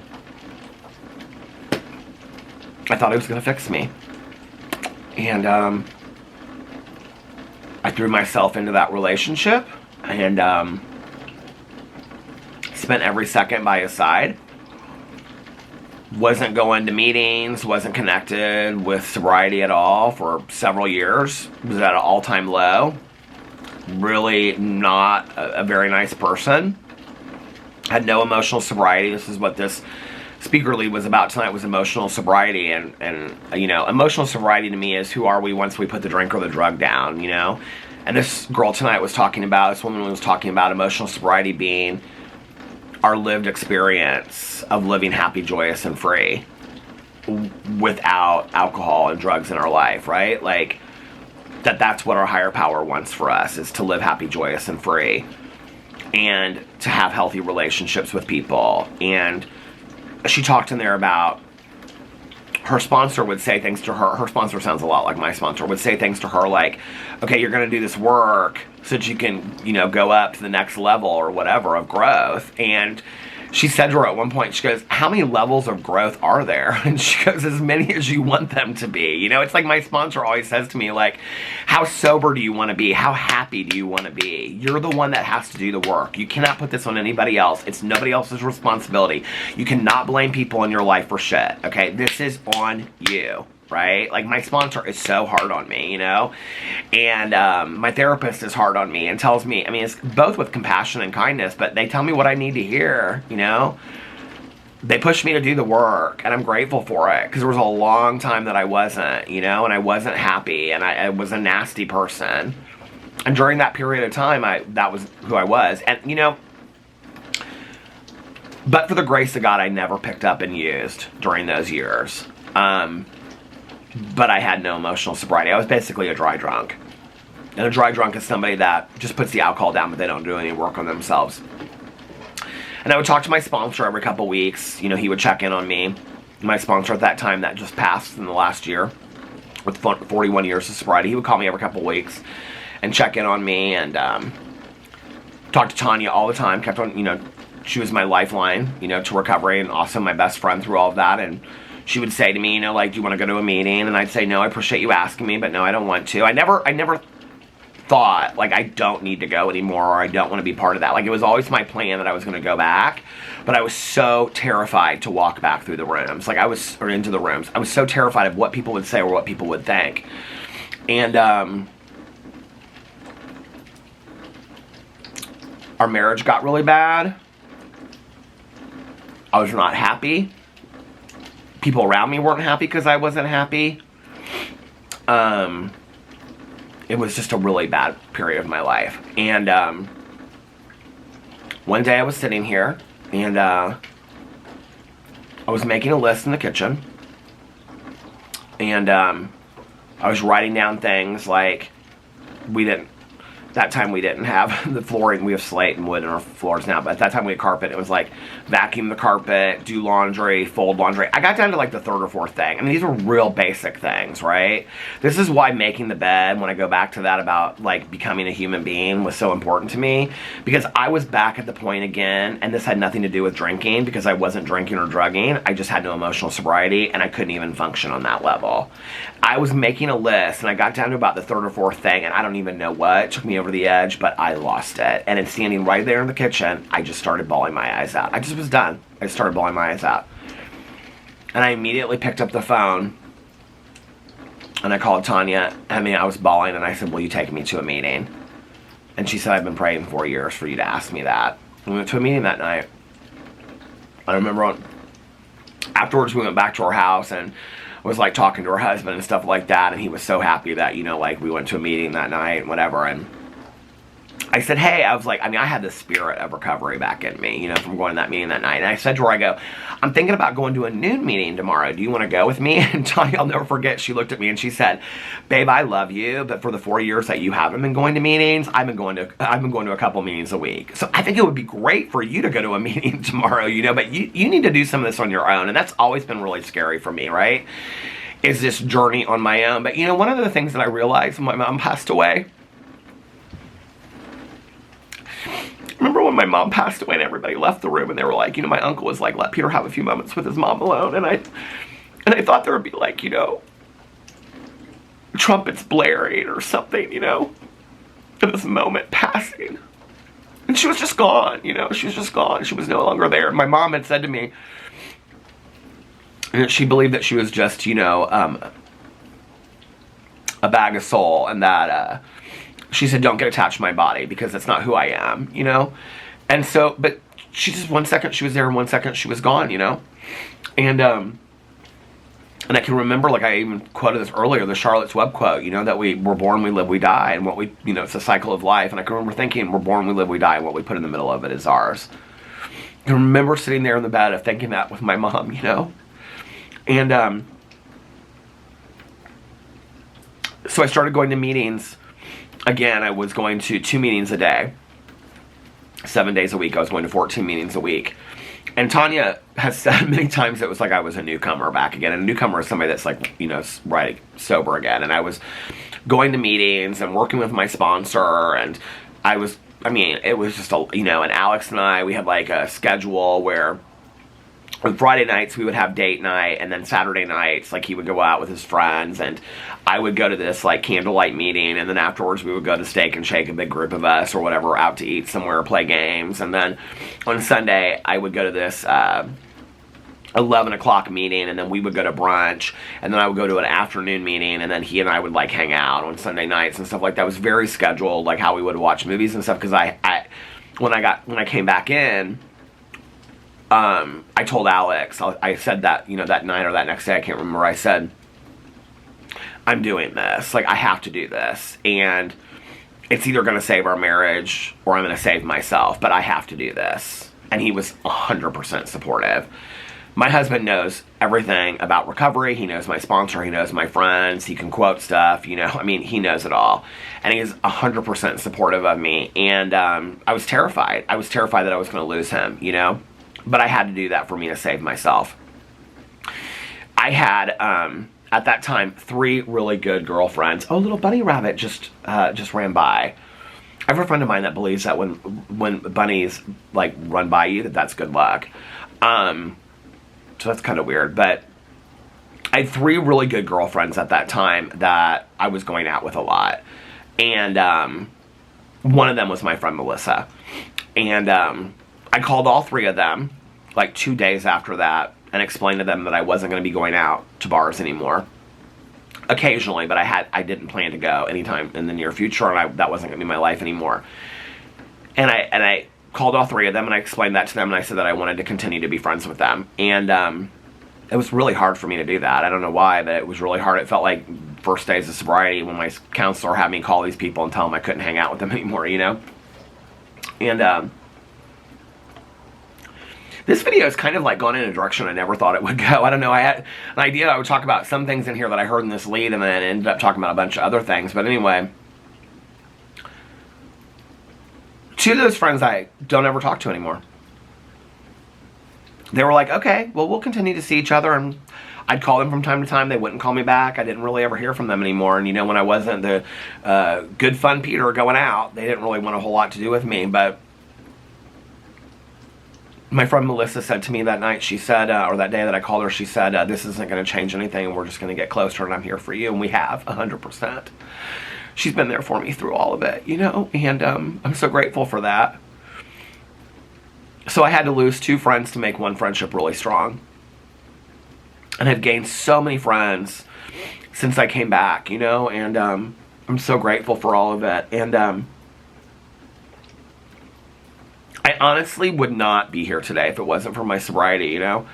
thought he was going to fix me. And I threw myself into that relationship, and spent every second by his side. Wasn't going to meetings, wasn't connected with sobriety at all for several years. Was at an all-time low. Really not a very nice person. Had no emotional sobriety. This is what this speaker lead was about tonight, was emotional sobriety. And you know, emotional sobriety to me is who are we once we put the drink or the drug down, you know? And this girl tonight was talking about, this woman was talking about emotional sobriety being our lived experience of living happy, joyous, and free without alcohol and drugs in our life, right? Like, that's what our higher power wants for us, is to live happy, joyous, and free, and to have healthy relationships with people. And she talked in there about her sponsor would say things to her. Her sponsor sounds a lot like my sponsor. Would say things to her like, okay, you're going to do this work so that you can, you know, go up to the next level or whatever of growth. And she said to her at one point, she goes, how many levels of growth are there? And she goes, as many as you want them to be. You know, it's like my sponsor always says to me, like, how sober do you want to be? How happy do you want to be? You're the one that has to do the work. You cannot put this on anybody else. It's nobody else's responsibility. You cannot blame people in your life for shit, okay? This is on you. Right? Like, my sponsor is so hard on me, you know? And my therapist is hard on me and tells me, I mean, it's both with compassion and kindness, but they tell me what I need to hear, you know? They push me to do the work, and I'm grateful for it, because there was a long time that I wasn't, you know? And I wasn't happy, and I was a nasty person. And during that period of time, that was who I was. And, you know, but for the grace of God, I never picked up and used during those years. But I had no emotional sobriety. I was basically a dry drunk. And a dry drunk is somebody that just puts the alcohol down, but they don't do any work on themselves. And I would talk to my sponsor every couple weeks. You know, he would check in on me. My sponsor at that time, that just passed in the last year, with 41 years of sobriety, he would call me every couple weeks and check in on me, and talk to Tanya all the time. Kept on, you know, she was my lifeline, you know, to recovery, and also my best friend through all of that. And she would say to me, you know, like, do you want to go to a meeting? And I'd say, no, I appreciate you asking me, but no, I don't want to. I never thought, like, I don't need to go anymore, or I don't want to be part of that. Like, it was always my plan that I was going to go back, but I was so terrified to walk back through the rooms. Like, or into the rooms. I was so terrified of what people would say or what people would think. And, our marriage got really bad. I was not happy. People around me weren't happy because I wasn't happy. It was just a really bad period of my life. And one day I was sitting here, and I was making a list in the kitchen. And I was writing down things like, that time we didn't have the flooring. We have slate and wood in our floors now, but at that time we had carpet. It was like vacuum the carpet, do laundry, fold laundry. I got down to like the third or fourth thing. I mean, these were real basic things, right? This is why making the bed, when I go back to that about like becoming a human being, was so important to me, because I was back at the point again, and this had nothing to do with drinking, because I wasn't drinking or drugging. I just had no emotional sobriety, and I couldn't even function on that level. I was making a list, and I got down to about the third or fourth thing, and I don't even know what. It took me over the edge, but I lost it. And it's standing right there in the kitchen. I just started bawling my eyes out. I just was done. I started bawling my eyes out. And I immediately picked up the phone, and I called Tanya. I mean, I was bawling, and I said, will you take me to a meeting? And she said, I've been praying 4 years for you to ask me that. We went to a meeting that night. I remember afterwards we went back to her house, and was like talking to her husband and stuff like that, and he was so happy that, you know, like, we went to a meeting that night and whatever. And I said, hey, I was like, I mean, I had the spirit of recovery back in me, you know, from going to that meeting that night. And I said to her, I go, I'm thinking about going to a noon meeting tomorrow. Do you want to go with me? And Tanya, I'll never forget, she looked at me and she said, babe, I love you, but for the 4 years that you haven't been going to meetings, I've been going to a couple meetings a week. So I think it would be great for you to go to a meeting tomorrow, you know, but you need to do some of this on your own. And that's always been really scary for me, right? Is this journey on my own. But, you know, one of the things that I realized when my mom passed away, remember when my mom passed away and everybody left the room, and they were like, you know, my uncle was like, let Peter have a few moments with his mom alone. And I thought there would be like, you know, trumpets blaring or something, you know, of this moment passing. And she was just gone, you know, she was just gone. She was no longer there. And my mom had said to me, And she believed that she was just, a bag of soul, and that she said, don't get attached to my body because that's not who I am, And so, but she just, 1 second she was there and 1 second she was gone, And I can remember, like I even quoted this earlier, the Charlotte's Web quote, that we're born, we live, we die, and what we, it's a cycle of life. And I can remember thinking, we're born, we live, we die, and what we put in the middle of it is ours. I remember sitting there in the bed of thinking that with my mom, And so I started going to meetings. Again, I was going to 2 meetings a day. 7 days a week. I was going to 14 meetings a week. And Tanya has said many times it was like I was a newcomer back again. And a newcomer is somebody that's like, right, sober again. And I was going to meetings and working with my sponsor. And it was just, and Alex and I, we had like a schedule where on Friday nights we would have date night, and then Saturday nights, like, he would go out with his friends, and I would go to this, like, candlelight meeting, and then afterwards we would go to Steak and Shake, a big group of us, or whatever, out to eat somewhere, play games, and then on Sunday I would go to this 11 o'clock meeting, and then we would go to brunch, and then I would go to an afternoon meeting, and then he and I would, like, hang out on Sunday nights and stuff like that. It was very scheduled, like, how we would watch movies and stuff, because when I came back in, I told Alex, I said that, that night or that next day, I can't remember, I said, I'm doing this. Like, I have to do this. And it's either going to save our marriage or I'm going to save myself, but I have to do this. And he was 100% supportive. My husband knows everything about recovery. He knows my sponsor. He knows my friends. He can quote stuff, he knows it all. And he is 100% supportive of me. And I was terrified. I was terrified that I was going to lose him, But I had to do that for me to save myself. I had, at that time, 3 really good girlfriends. Oh, little bunny rabbit just ran by. I have a friend of mine that believes that when bunnies, like, run by you, that's good luck. So that's kind of weird. But I had 3 really good girlfriends at that time that I was going out with a lot. And one of them was my friend Melissa. And I called all 3 of them, like, 2 days after that, and explained to them that I wasn't going to be going out to bars anymore. Occasionally, but I didn't plan to go anytime in the near future, and that wasn't going to be my life anymore. And I called all 3 of them, and I explained that to them, and I said that I wanted to continue to be friends with them. And it was really hard for me to do that. I don't know why, but it was really hard. It felt like first days of sobriety when my counselor had me call these people and tell them I couldn't hang out with them anymore, And this video has kind of like gone in a direction I never thought it would go. I don't know, I had an idea I would talk about some things in here that I heard in this lead, and then ended up talking about a bunch of other things. But anyway, 2 of those friends I don't ever talk to anymore. They were like, okay, well, we'll continue to see each other, and I'd call them from time to time. They wouldn't call me back. I didn't really ever hear from them anymore. And when I wasn't the good fun Peter going out, they didn't really want a whole lot to do with me. But my friend Melissa said to me that night, she said, or that day that I called her, she said, this isn't going to change anything, and we're just going to get closer, and I'm here for you. And we have, 100%. She's been there for me through all of it, and I'm so grateful for that. So I had to lose 2 friends to make one friendship really strong. And I've gained so many friends since I came back, and I'm so grateful for all of it. And I honestly would not be here today if it wasn't for my sobriety, It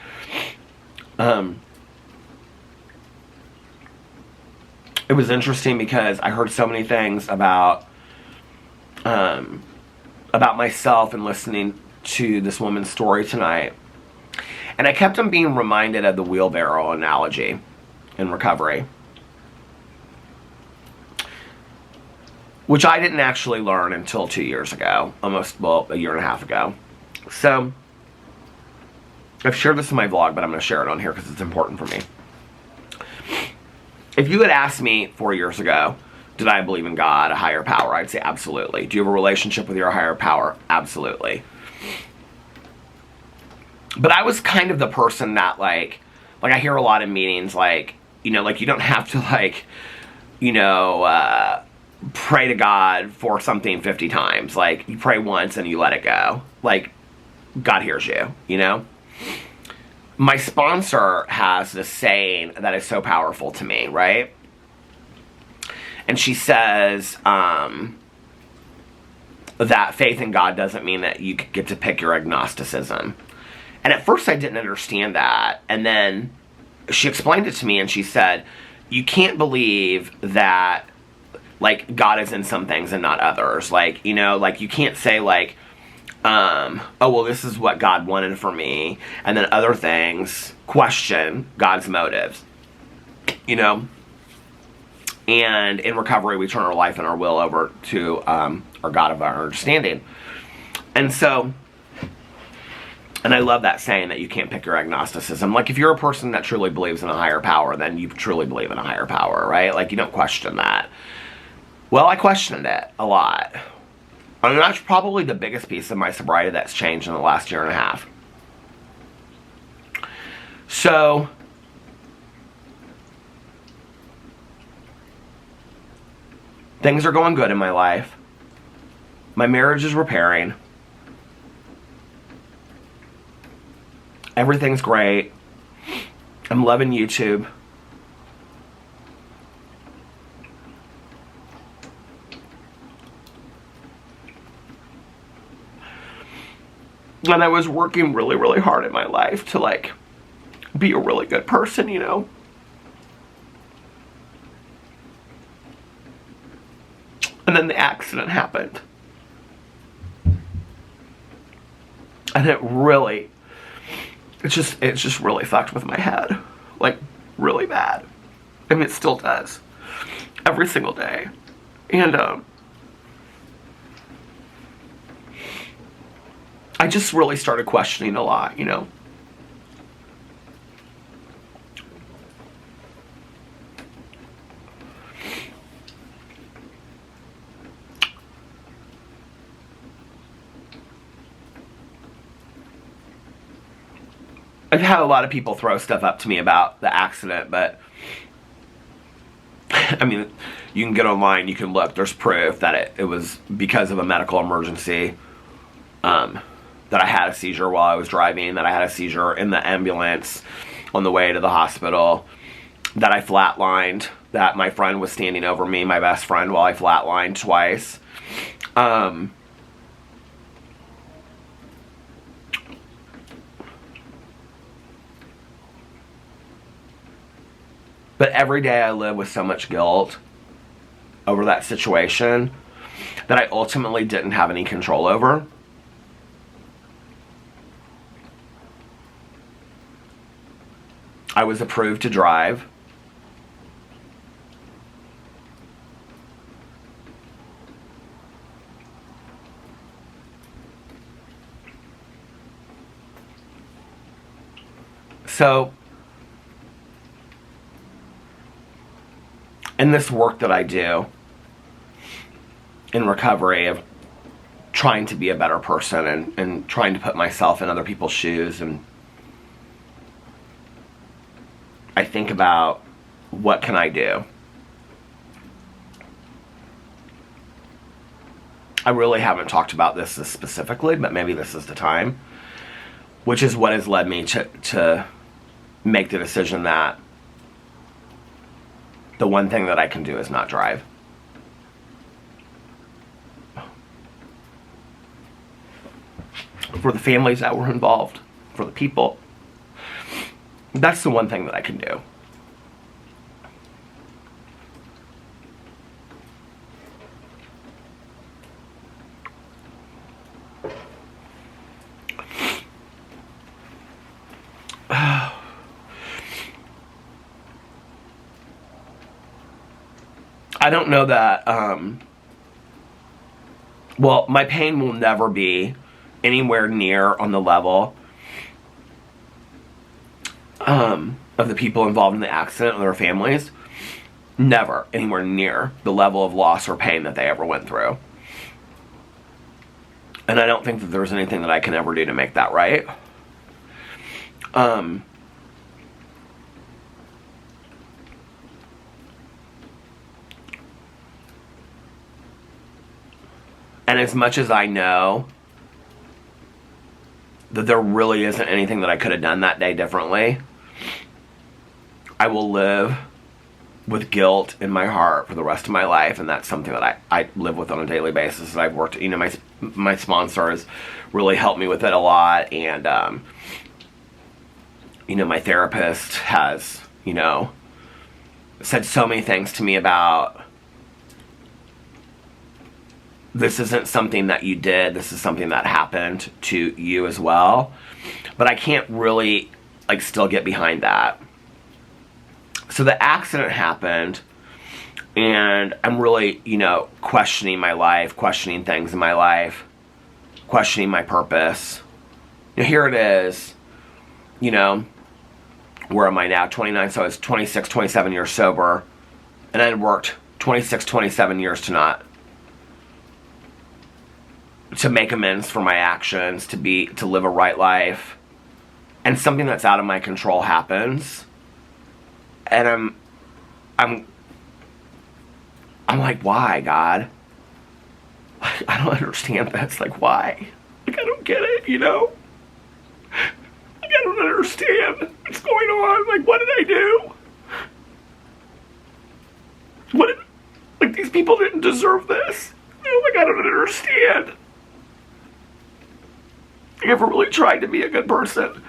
was interesting because I heard so many things about myself and listening to this woman's story tonight. And I kept on being reminded of the wheelbarrow analogy in recovery, which I didn't actually learn until 2 years ago, a year and a half ago. So, I've shared this in my vlog, but I'm going to share it on here because it's important for me. If you had asked me 4 years ago, did I believe in God, a higher power, I'd say absolutely. Do you have a relationship with your higher power? Absolutely. But I was kind of the person that, like I hear a lot in meetings, like, you don't have to, pray to God for something 50 times. Like, you pray once and you let it go. Like, God hears you, my sponsor has this saying that is so powerful to me, right? And she says that faith in God doesn't mean that you get to pick your agnosticism. And at first I didn't understand that. And then she explained it to me, and she said, you can't believe that, like, God is in some things and not others. Like, you know, like, you can't say, like, oh, well, this is what God wanted for me, and then other things question God's motives, you know? And in recovery, we turn our life and our will over to our God of our understanding. And so, and I love that saying that you can't pick your agnosticism. Like, if you're a person that truly believes in a higher power, then you truly believe in a higher power, right? Like, you don't question that. Well, I questioned it a lot. I mean, that's probably the biggest piece of my sobriety that's changed in the last year and a half. So, things are going good in my life. My marriage is repairing. Everything's great. I'm loving YouTube. And I was working really, really hard in my life to, like, be a really good person, you know? And then the accident happened. And it just really fucked with my head. Like, really bad. I mean, it still does. Every single day. And, I just really started questioning a lot, you know? I've had a lot of people throw stuff up to me about the accident, but I mean, you can get online, you can look, there's proof that it was because of a medical emergency, that I had a seizure while I was driving, that I had a seizure in the ambulance on the way to the hospital, that I flatlined, that my friend was standing over me, my best friend, while I flatlined twice. But every day I live with so much guilt over that situation that I ultimately didn't have any control over. I was approved to drive. So, in this work that I do in recovery of trying to be a better person and trying to put myself in other people's shoes, and I think about, what can I do? I really haven't talked about this specifically, but maybe this is the time, which is what has led me to make the decision that the one thing that I can do is not drive. For the families that were involved, for the people, that's the one thing that I can do. I don't know that, well, my pain will never be anywhere near on the level of the people involved in the accident or their families. Never anywhere near the level of loss or pain that they ever went through. And I don't think that there's anything that I can ever do to make that right. And as much as I know that there really isn't anything that I could have done that day differently, I will live with guilt in my heart for the rest of my life, and that's something that I live with on a daily basis. I've worked, my sponsor has really helped me with it a lot, and my therapist has, said so many things to me about, this isn't something that you did, this is something that happened to you as well. But I can't really, still get behind that. So the accident happened, and I'm really, questioning my life, questioning things in my life, questioning my purpose. Here it is, where am I now? 29, so I was 26, 27 years sober, and I had worked 26, 27 years to make amends for my actions, to live a right life, and something that's out of my control happens, and I'm like, why, God? I don't understand this. Why? I don't get it, I don't understand what's going on. What did I do? These people didn't deserve this. I don't understand. I never really tried to be a good person.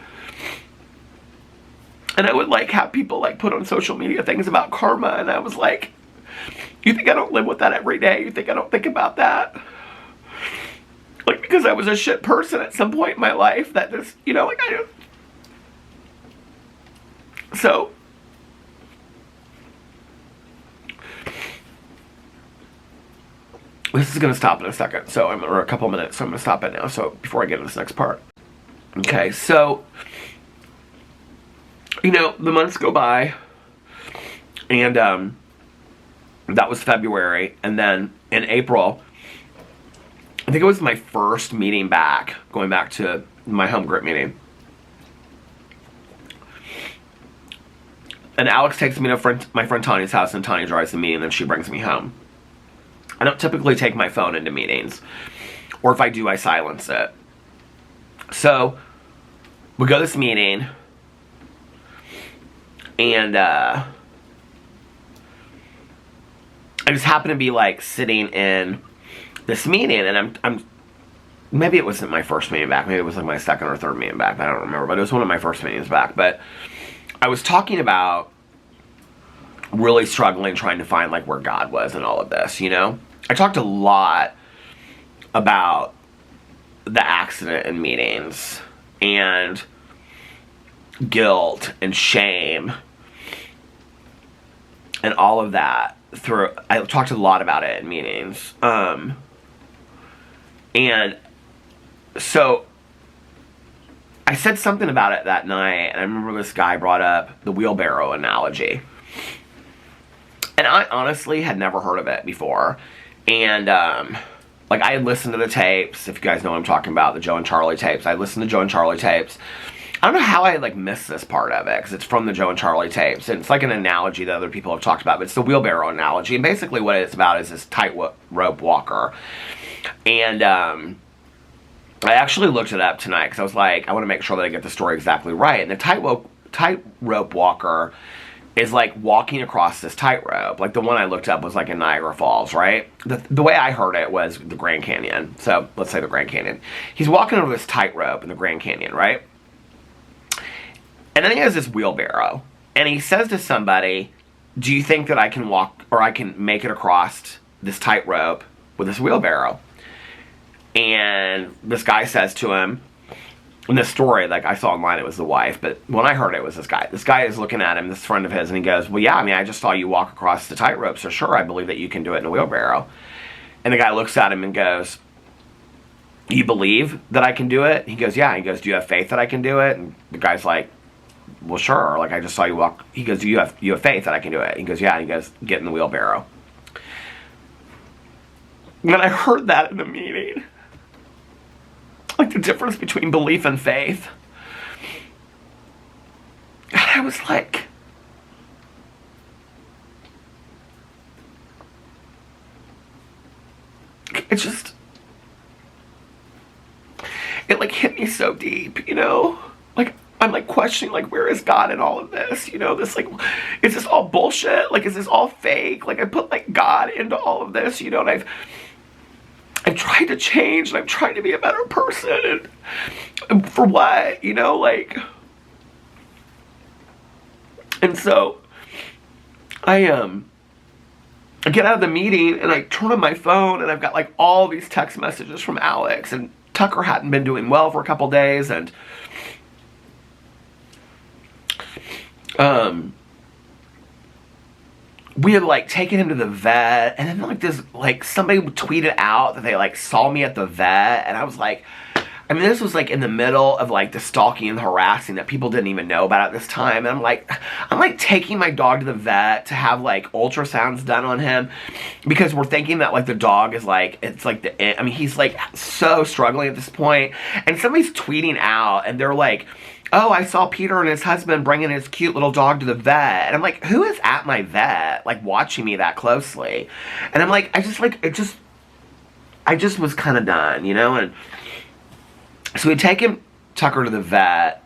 And I would have people put on social media things about karma, and I was like, you think I don't live with that every day? You think I don't think about that? Because I was a shit person at some point in my life, that this, I don't. So, this is going to stop in a second, or a couple minutes, so I'm going to stop it now, so before I get to this next part. Okay, so, the months go by, and that was February, and then in April, I think it was my first meeting back, going back to my home group meeting. And Alex takes me to my friend Tanya's house, and Tanya drives the meeting, and then she brings me home. I don't typically take my phone into meetings, or if I do, I silence it. So, we go to this meeting, and I just happen to be sitting in this meeting, and I'm maybe it wasn't my first meeting back, maybe it was my second or third meeting back, I don't remember, but it was one of my first meetings back. But I was talking about really struggling, trying to find where God was in all of this, I talked a lot about the accident in meetings, and guilt, and shame, and all of that. I talked a lot about it in meetings. And so I said something about it that night, and I remember this guy brought up the wheelbarrow analogy. And I honestly had never heard of it before. And, I had listened to the tapes, if you guys know what I'm talking about, the Joe and Charlie tapes. I listened to Joe and Charlie tapes. I don't know how I, missed this part of it, because it's from the Joe and Charlie tapes. And it's an analogy that other people have talked about, but it's the wheelbarrow analogy. And basically what it's about is this tightrope walker. And, I actually looked it up tonight, because I was like, I want to make sure that I get the story exactly right. And the tightrope walker is walking across this tightrope. The one I looked up was in Niagara Falls, right? The way I heard it was the Grand Canyon. So let's say the Grand Canyon. He's walking over this tightrope in the Grand Canyon, right? And then he has this wheelbarrow. And he says to somebody, do you think that I can walk, or I can make it across this tightrope with this wheelbarrow? And this guy says to him, in this story, I saw online, it was the wife, but when I heard it, it was this guy. This guy is looking at him, this friend of his, and he goes, well, yeah, I just saw you walk across the tightrope, so sure, I believe that you can do it in a wheelbarrow. And the guy looks at him and goes, you believe that I can do it? He goes, yeah. He goes, do you have faith that I can do it? And the guy's like, well, sure, I just saw you walk. He goes, do you have faith that I can do it? He goes, yeah. And he goes, get in the wheelbarrow. When I heard that in the meeting, the difference between belief and faith, and I was like, it hit me so deep, you know? Like, I'm like questioning, like, where is God in all of this? You know, this, like, is this all bullshit? Like, is this all fake? Like, I put, like, God into all of this, you know, and I've tried to change, and I'm trying to be a better person, and for what, you know, like, and so, I get out of the meeting, and I turn on my phone, and I've got, like, all these text messages from Alex, and Tucker hadn't been doing well for a couple days, and we had, like, taken him to the vet, and then, like, this, like, somebody tweeted out that they, like, saw me at the vet, and I was like, I mean, this was, like, in the middle of, like, the stalking and harassing that people didn't even know about at this time, and I'm like, taking my dog to the vet to have, like, ultrasounds done on him, because we're thinking that, like, the dog is, like, it's, like, I mean, he's, like, so struggling at this point, and somebody's tweeting out, and they're like, oh, I saw Peter and his husband bringing his cute little dog to the vet. And I'm like, who is at my vet, like, watching me that closely? And I'm like, I just was kind of done, you know? And so we'd taken Tucker to the vet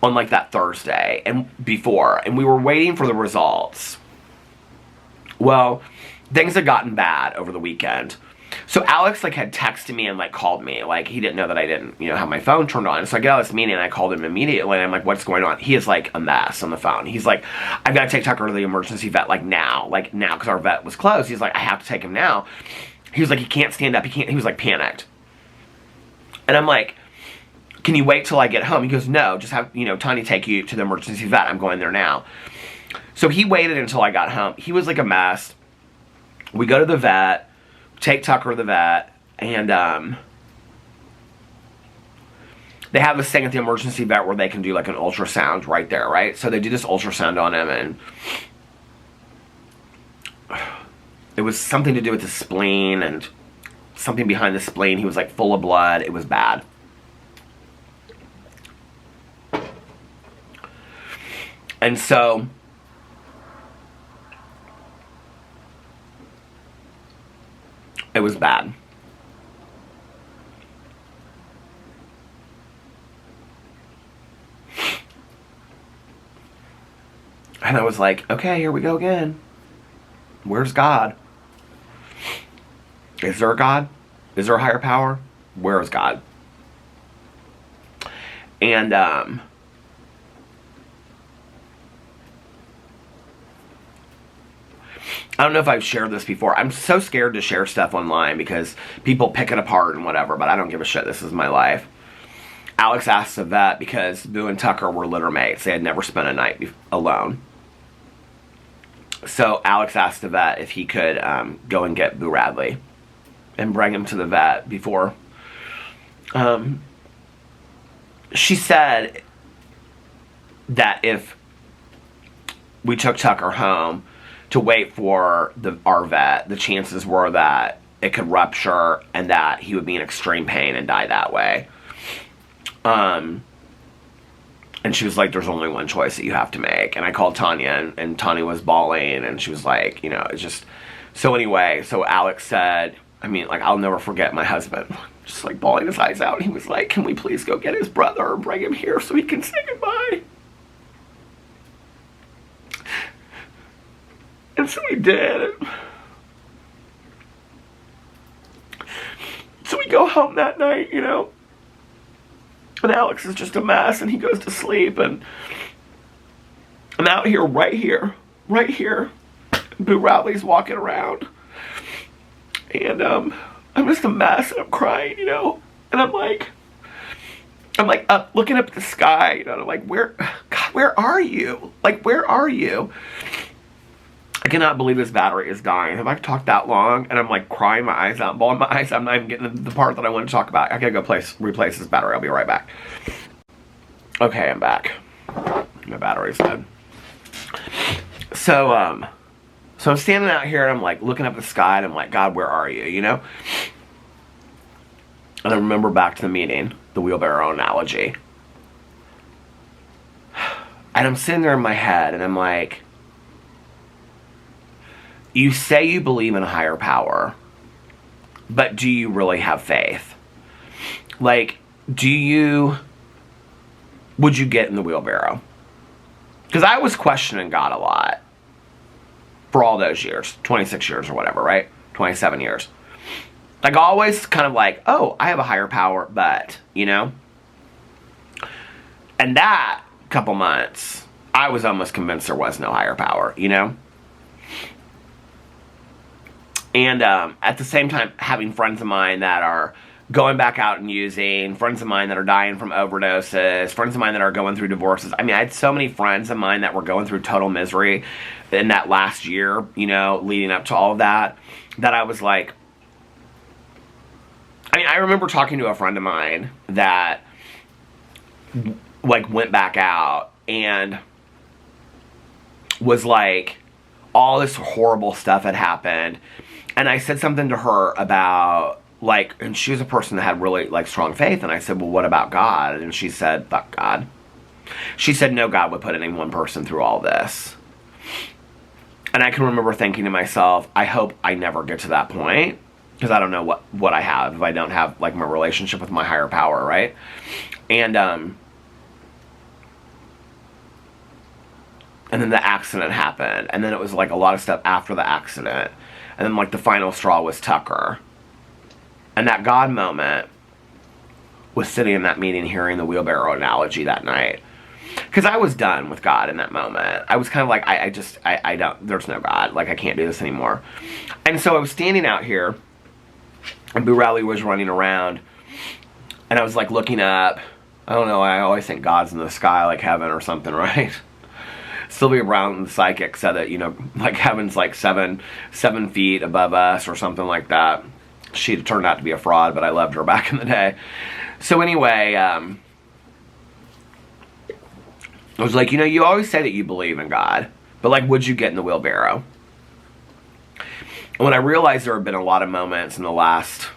on, like, that Thursday and before, and we were waiting for the results. Well, things had gotten bad over the weekend. So Alex, like, had texted me and, like, called me. Like, he didn't know that I didn't, you know, have my phone turned on. So I get out of this meeting, and I called him immediately, and I'm like, what's going on? He is, like, a mess on the phone. He's like, I've got to take Tucker to the emergency vet, like, now, because our vet was closed. He's like, I have to take him now. He was like, he can't stand up. He was, like, panicked. And I'm like, can you wait till I get home? He goes, no, just have, you know, Tanya take you to the emergency vet. I'm going there now. So he waited until I got home. He was, like, a mess. We go to the vet. Take Tucker to the vet, and they have this thing at the emergency vet where they can do, like, an ultrasound right there, right? So they do this ultrasound on him, and it was something to do with the spleen, and something behind the spleen. He was, like, full of blood. It was bad. And so it was bad. And I was like, okay, here we go again. Where's God? Is there a God? Is there a higher power? Where is God? And I don't know if I've shared this before. I'm so scared to share stuff online because people pick it apart and whatever, but I don't give a shit. This is my life. Alex asked the vet because Boo and Tucker were litter mates. They had never spent a night alone. So Alex asked the vet if he could go and get Boo Radley and bring him to the vet before. She said that if we took Tucker home to wait for our vet, the chances were that it could rupture and that he would be in extreme pain and die that way. And she was like, there's only one choice that you have to make. And I called Tanya, and Tanya was bawling, and she was like, you know, it's just... So anyway, so Alex said, I mean, like, I'll never forget my husband just, like, bawling his eyes out. He was like, can we please go get his brother and bring him here so he can say goodbye? And so we did. So we go home that night, you know. And Alex is just a mess, and he goes to sleep, and I'm out here, right here. Boo Radley's walking around. And I'm just a mess, and I'm crying, you know. And I'm like up, looking up at the sky, you know, and I'm like, God, where are you? Like, where are you? I cannot believe this battery is dying. Have I talked that long? And I'm like crying my eyes out, bawling my eyes out. I'm not even getting the part that I want to talk about. I gotta go replace this battery. I'll be right back. Okay, I'm back. My battery's dead. So I'm standing out here, and I'm like looking up at the sky, and I'm like, God, where are you? You know? And I remember back to the meeting, the wheelbarrow analogy. And I'm sitting there in my head, and I'm like, you say you believe in a higher power, but do you really have faith? Like, would you get in the wheelbarrow? Because I was questioning God a lot for all those years, 26 years or whatever, right? 27 years. Like, always kind of like, oh, I have a higher power, but, you know? And that couple months, I was almost convinced there was no higher power, you know? And at the same time, having friends of mine that are going back out and using, friends of mine that are dying from overdoses, friends of mine that are going through divorces. I mean, I had so many friends of mine that were going through total misery in that last year, you know, leading up to all of that, that I was like, I mean, I remember talking to a friend of mine that, like, went back out and was like, all this horrible stuff had happened. And I said something to her about, like, and she was a person that had really, like, strong faith. And I said, well, what about God? And she said, fuck God. She said, no God would put any one person through all this. And I can remember thinking to myself, I hope I never get to that point. Because I don't know what I have if I don't have, like, my relationship with my higher power, right? And then the accident happened. And then it was, like, a lot of stuff after the accident. And then, like, the final straw was Tucker. And that God moment was sitting in that meeting hearing the wheelbarrow analogy that night. Because I was done with God in that moment. I was kind of like, I don't, there's no God. Like, I can't do this anymore. And so I was standing out here, and Burelli was running around, and I was, like, looking up. I don't know, I always think God's in the sky, like heaven or something, right? Sylvia Brown, the psychic, said that, you know, like, heaven's like seven feet above us or something like that. She turned out to be a fraud, but I loved her back in the day. So anyway, I was like, you know, you always say that you believe in God, but, like, would you get in the wheelbarrow? And when I realized there had been a lot of moments in the last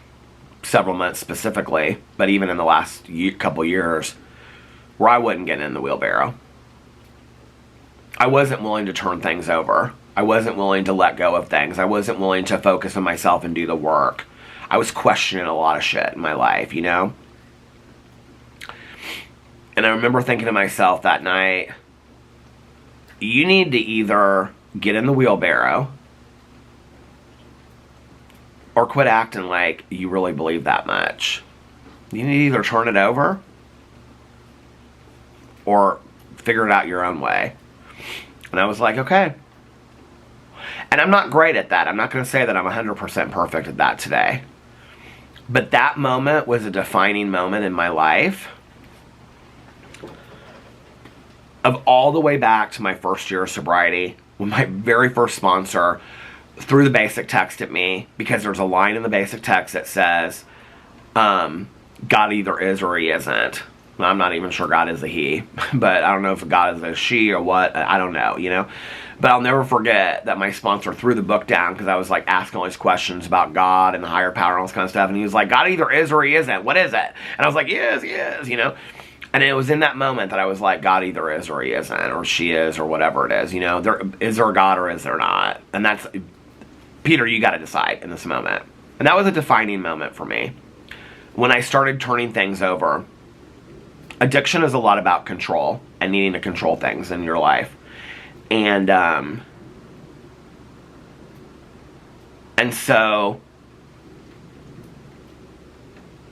several months specifically, but even in the last couple years, where I wouldn't get in the wheelbarrow. I wasn't willing to turn things over. I wasn't willing to let go of things. I wasn't willing to focus on myself and do the work. I was questioning a lot of shit in my life, you know? And I remember thinking to myself that night, you need to either get in the wheelbarrow or quit acting like you really believe that much. You need to either turn it over or figure it out your own way. And I was like, okay. And I'm not great at that. I'm not going to say that I'm 100% perfect at that today. But that moment was a defining moment in my life. Of all the way back to my first year of sobriety, when my very first sponsor threw the basic text at me, because there's a line in the basic text that says, God either is or he isn't. Well, I'm not even sure God is a he, but I don't know if God is a she or what. I don't know, you know. But I'll never forget that my sponsor threw the book down because I was, like, asking all these questions about God and the higher power and all this kind of stuff. And he was like, God either is or he isn't. What is it? And I was like, he is, you know. And it was in that moment that I was like, God either is or he isn't, or she is, or whatever it is, you know. Is there a God or is there not? And that's, Peter, you got to decide in this moment. And that was a defining moment for me. When I started turning things over. Addiction is a lot about control and needing to control things in your life. And so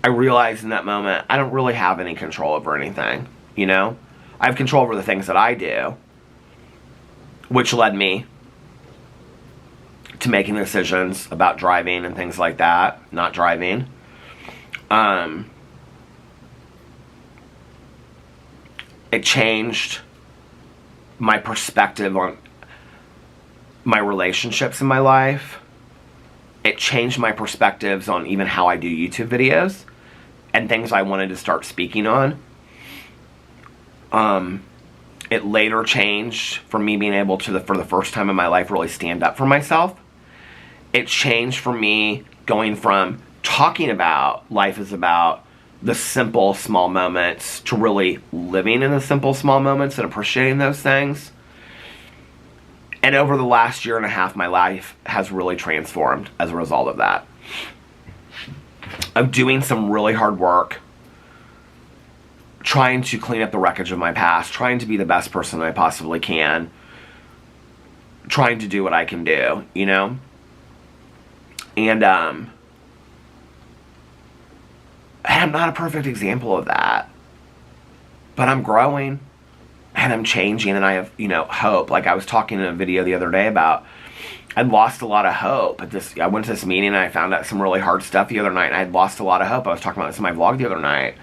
I realized in that moment, I don't really have any control over anything, you know? I have control over the things that I do, which led me to making decisions about driving and things like that, not driving. It changed my perspective on my relationships in my life. It changed my perspectives on even how I do YouTube videos and things I wanted to start speaking on. It later changed for me being able to, for the first time in my life, really stand up for myself. It changed for me going from talking about life is about the simple, small moments to really living in the simple, small moments and appreciating those things. And over the last year and a half, my life has really transformed as a result of that. Of doing some really hard work trying to clean up the wreckage of my past, trying to be the best person I possibly can, trying to do what I can do, you know? And I'm not a perfect example of that. But I'm growing, and I'm changing, and I have, hope. Like I was talking in a video the other day about, I'd lost a lot of hope at this. I went to this meeting, and I found out some really hard stuff the other night, and I'd lost a lot of hope. I was talking about this in my vlog the other night,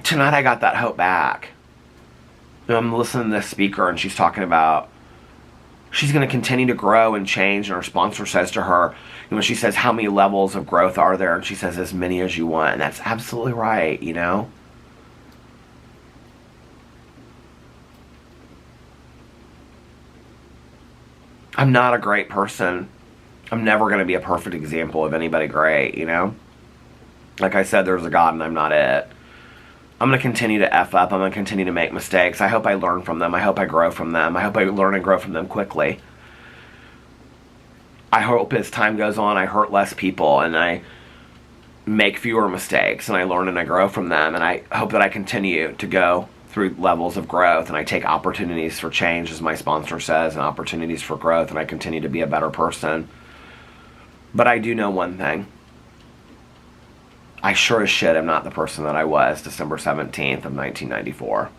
Tonight I got that hope back. I'm listening to this speaker, and she's talking about she's going to continue to grow and change, and her sponsor says to her, she says, how many levels of growth are there? And she says, as many as you want. And that's absolutely right, I'm not a great person. I'm never going to be a perfect example of anybody great, Like I said, there's a God and I'm not it. I'm going to continue to F up. I'm going to continue to make mistakes. I hope I learn from them. I hope I grow from them. I hope I learn and grow from them quickly. I hope as time goes on, I hurt less people and I make fewer mistakes and I learn and I grow from them. And I hope that I continue to go through levels of growth and I take opportunities for change, as my sponsor says, and opportunities for growth, and I continue to be a better person. But I do know one thing. I sure as shit am not the person that I was December 17th of 1994.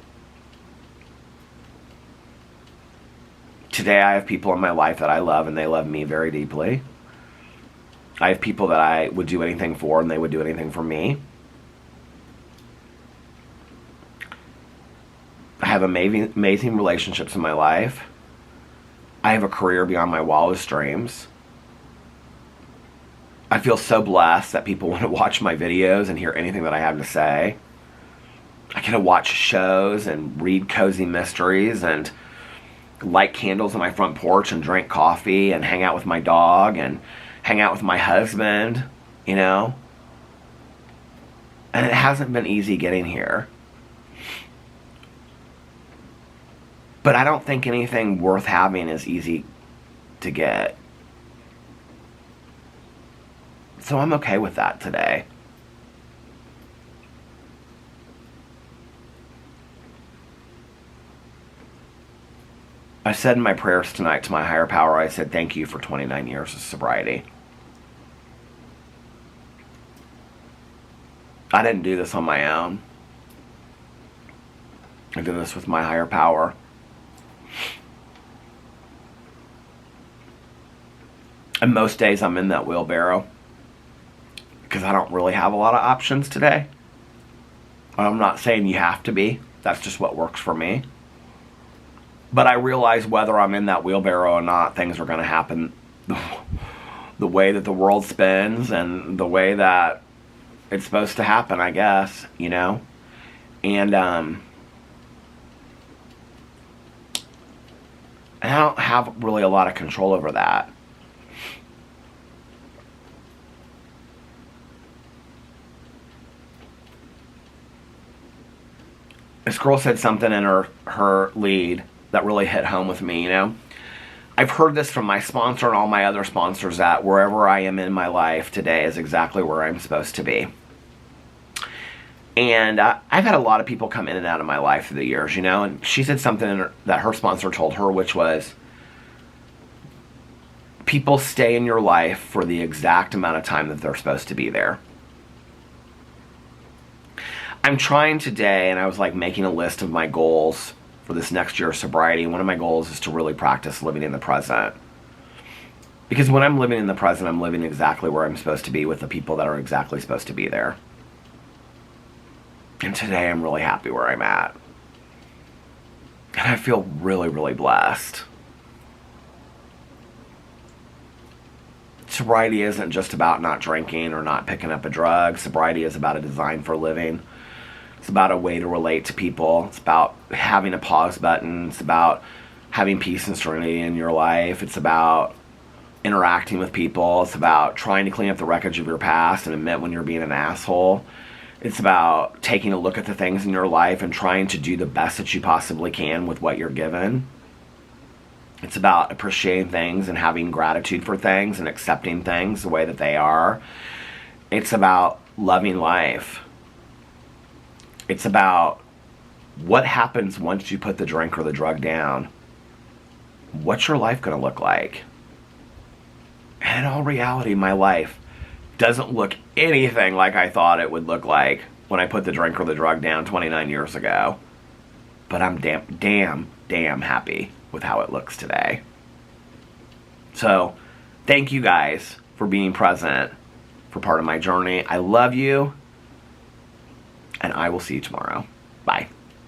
Today I have people in my life that I love and they love me very deeply. I have people that I would do anything for and they would do anything for me. I have amazing relationships in my life. I have a career beyond my wildest dreams. I feel so blessed that people want to watch my videos and hear anything that I have to say. I get to watch shows and read cozy mysteries and light candles on my front porch and drink coffee and hang out with my dog and hang out with my husband, And it hasn't been easy getting here. But I don't think anything worth having is easy to get. So I'm okay with that today. I said in my prayers tonight to my higher power, I said, thank you for 29 years of sobriety. I didn't do this on my own. I did this with my higher power. And most days I'm in that wheelbarrow because I don't really have a lot of options today. I'm not saying you have to be. That's just what works for me. But I realize whether I'm in that wheelbarrow or not, things are going to happen the way that the world spins and the way that it's supposed to happen, I guess, And I don't have really a lot of control over that. This girl said something in her lead that really hit home with me, I've heard this from my sponsor and all my other sponsors that wherever I am in my life today is exactly where I'm supposed to be. And I've had a lot of people come in and out of my life through the years, and she said something that her sponsor told her, which was, people stay in your life for the exact amount of time that they're supposed to be there. I'm trying today, and I was making a list of my goals for this next year of sobriety. One of my goals is to really practice living in the present. Because when I'm living in the present, I'm living exactly where I'm supposed to be with the people that are exactly supposed to be there. And today I'm really happy where I'm at. And I feel really, really blessed. Sobriety isn't just about not drinking or not picking up a drug. Sobriety is about a design for living. It's about a way to relate to people. It's about having a pause button. It's about having peace and serenity in your life. It's about interacting with people. It's about trying to clean up the wreckage of your past and admit when you're being an asshole. It's about taking a look at the things in your life and trying to do the best that you possibly can with what you're given. It's about appreciating things and having gratitude for things and accepting things the way that they are. It's about loving life. It's about what happens once you put the drink or the drug down. What's your life going to look like? And in all reality, my life doesn't look anything like I thought it would look like when I put the drink or the drug down 29 years ago. But I'm damn happy with how it looks today. So, thank you guys for being present for part of my journey. I love you, and I will see you tomorrow.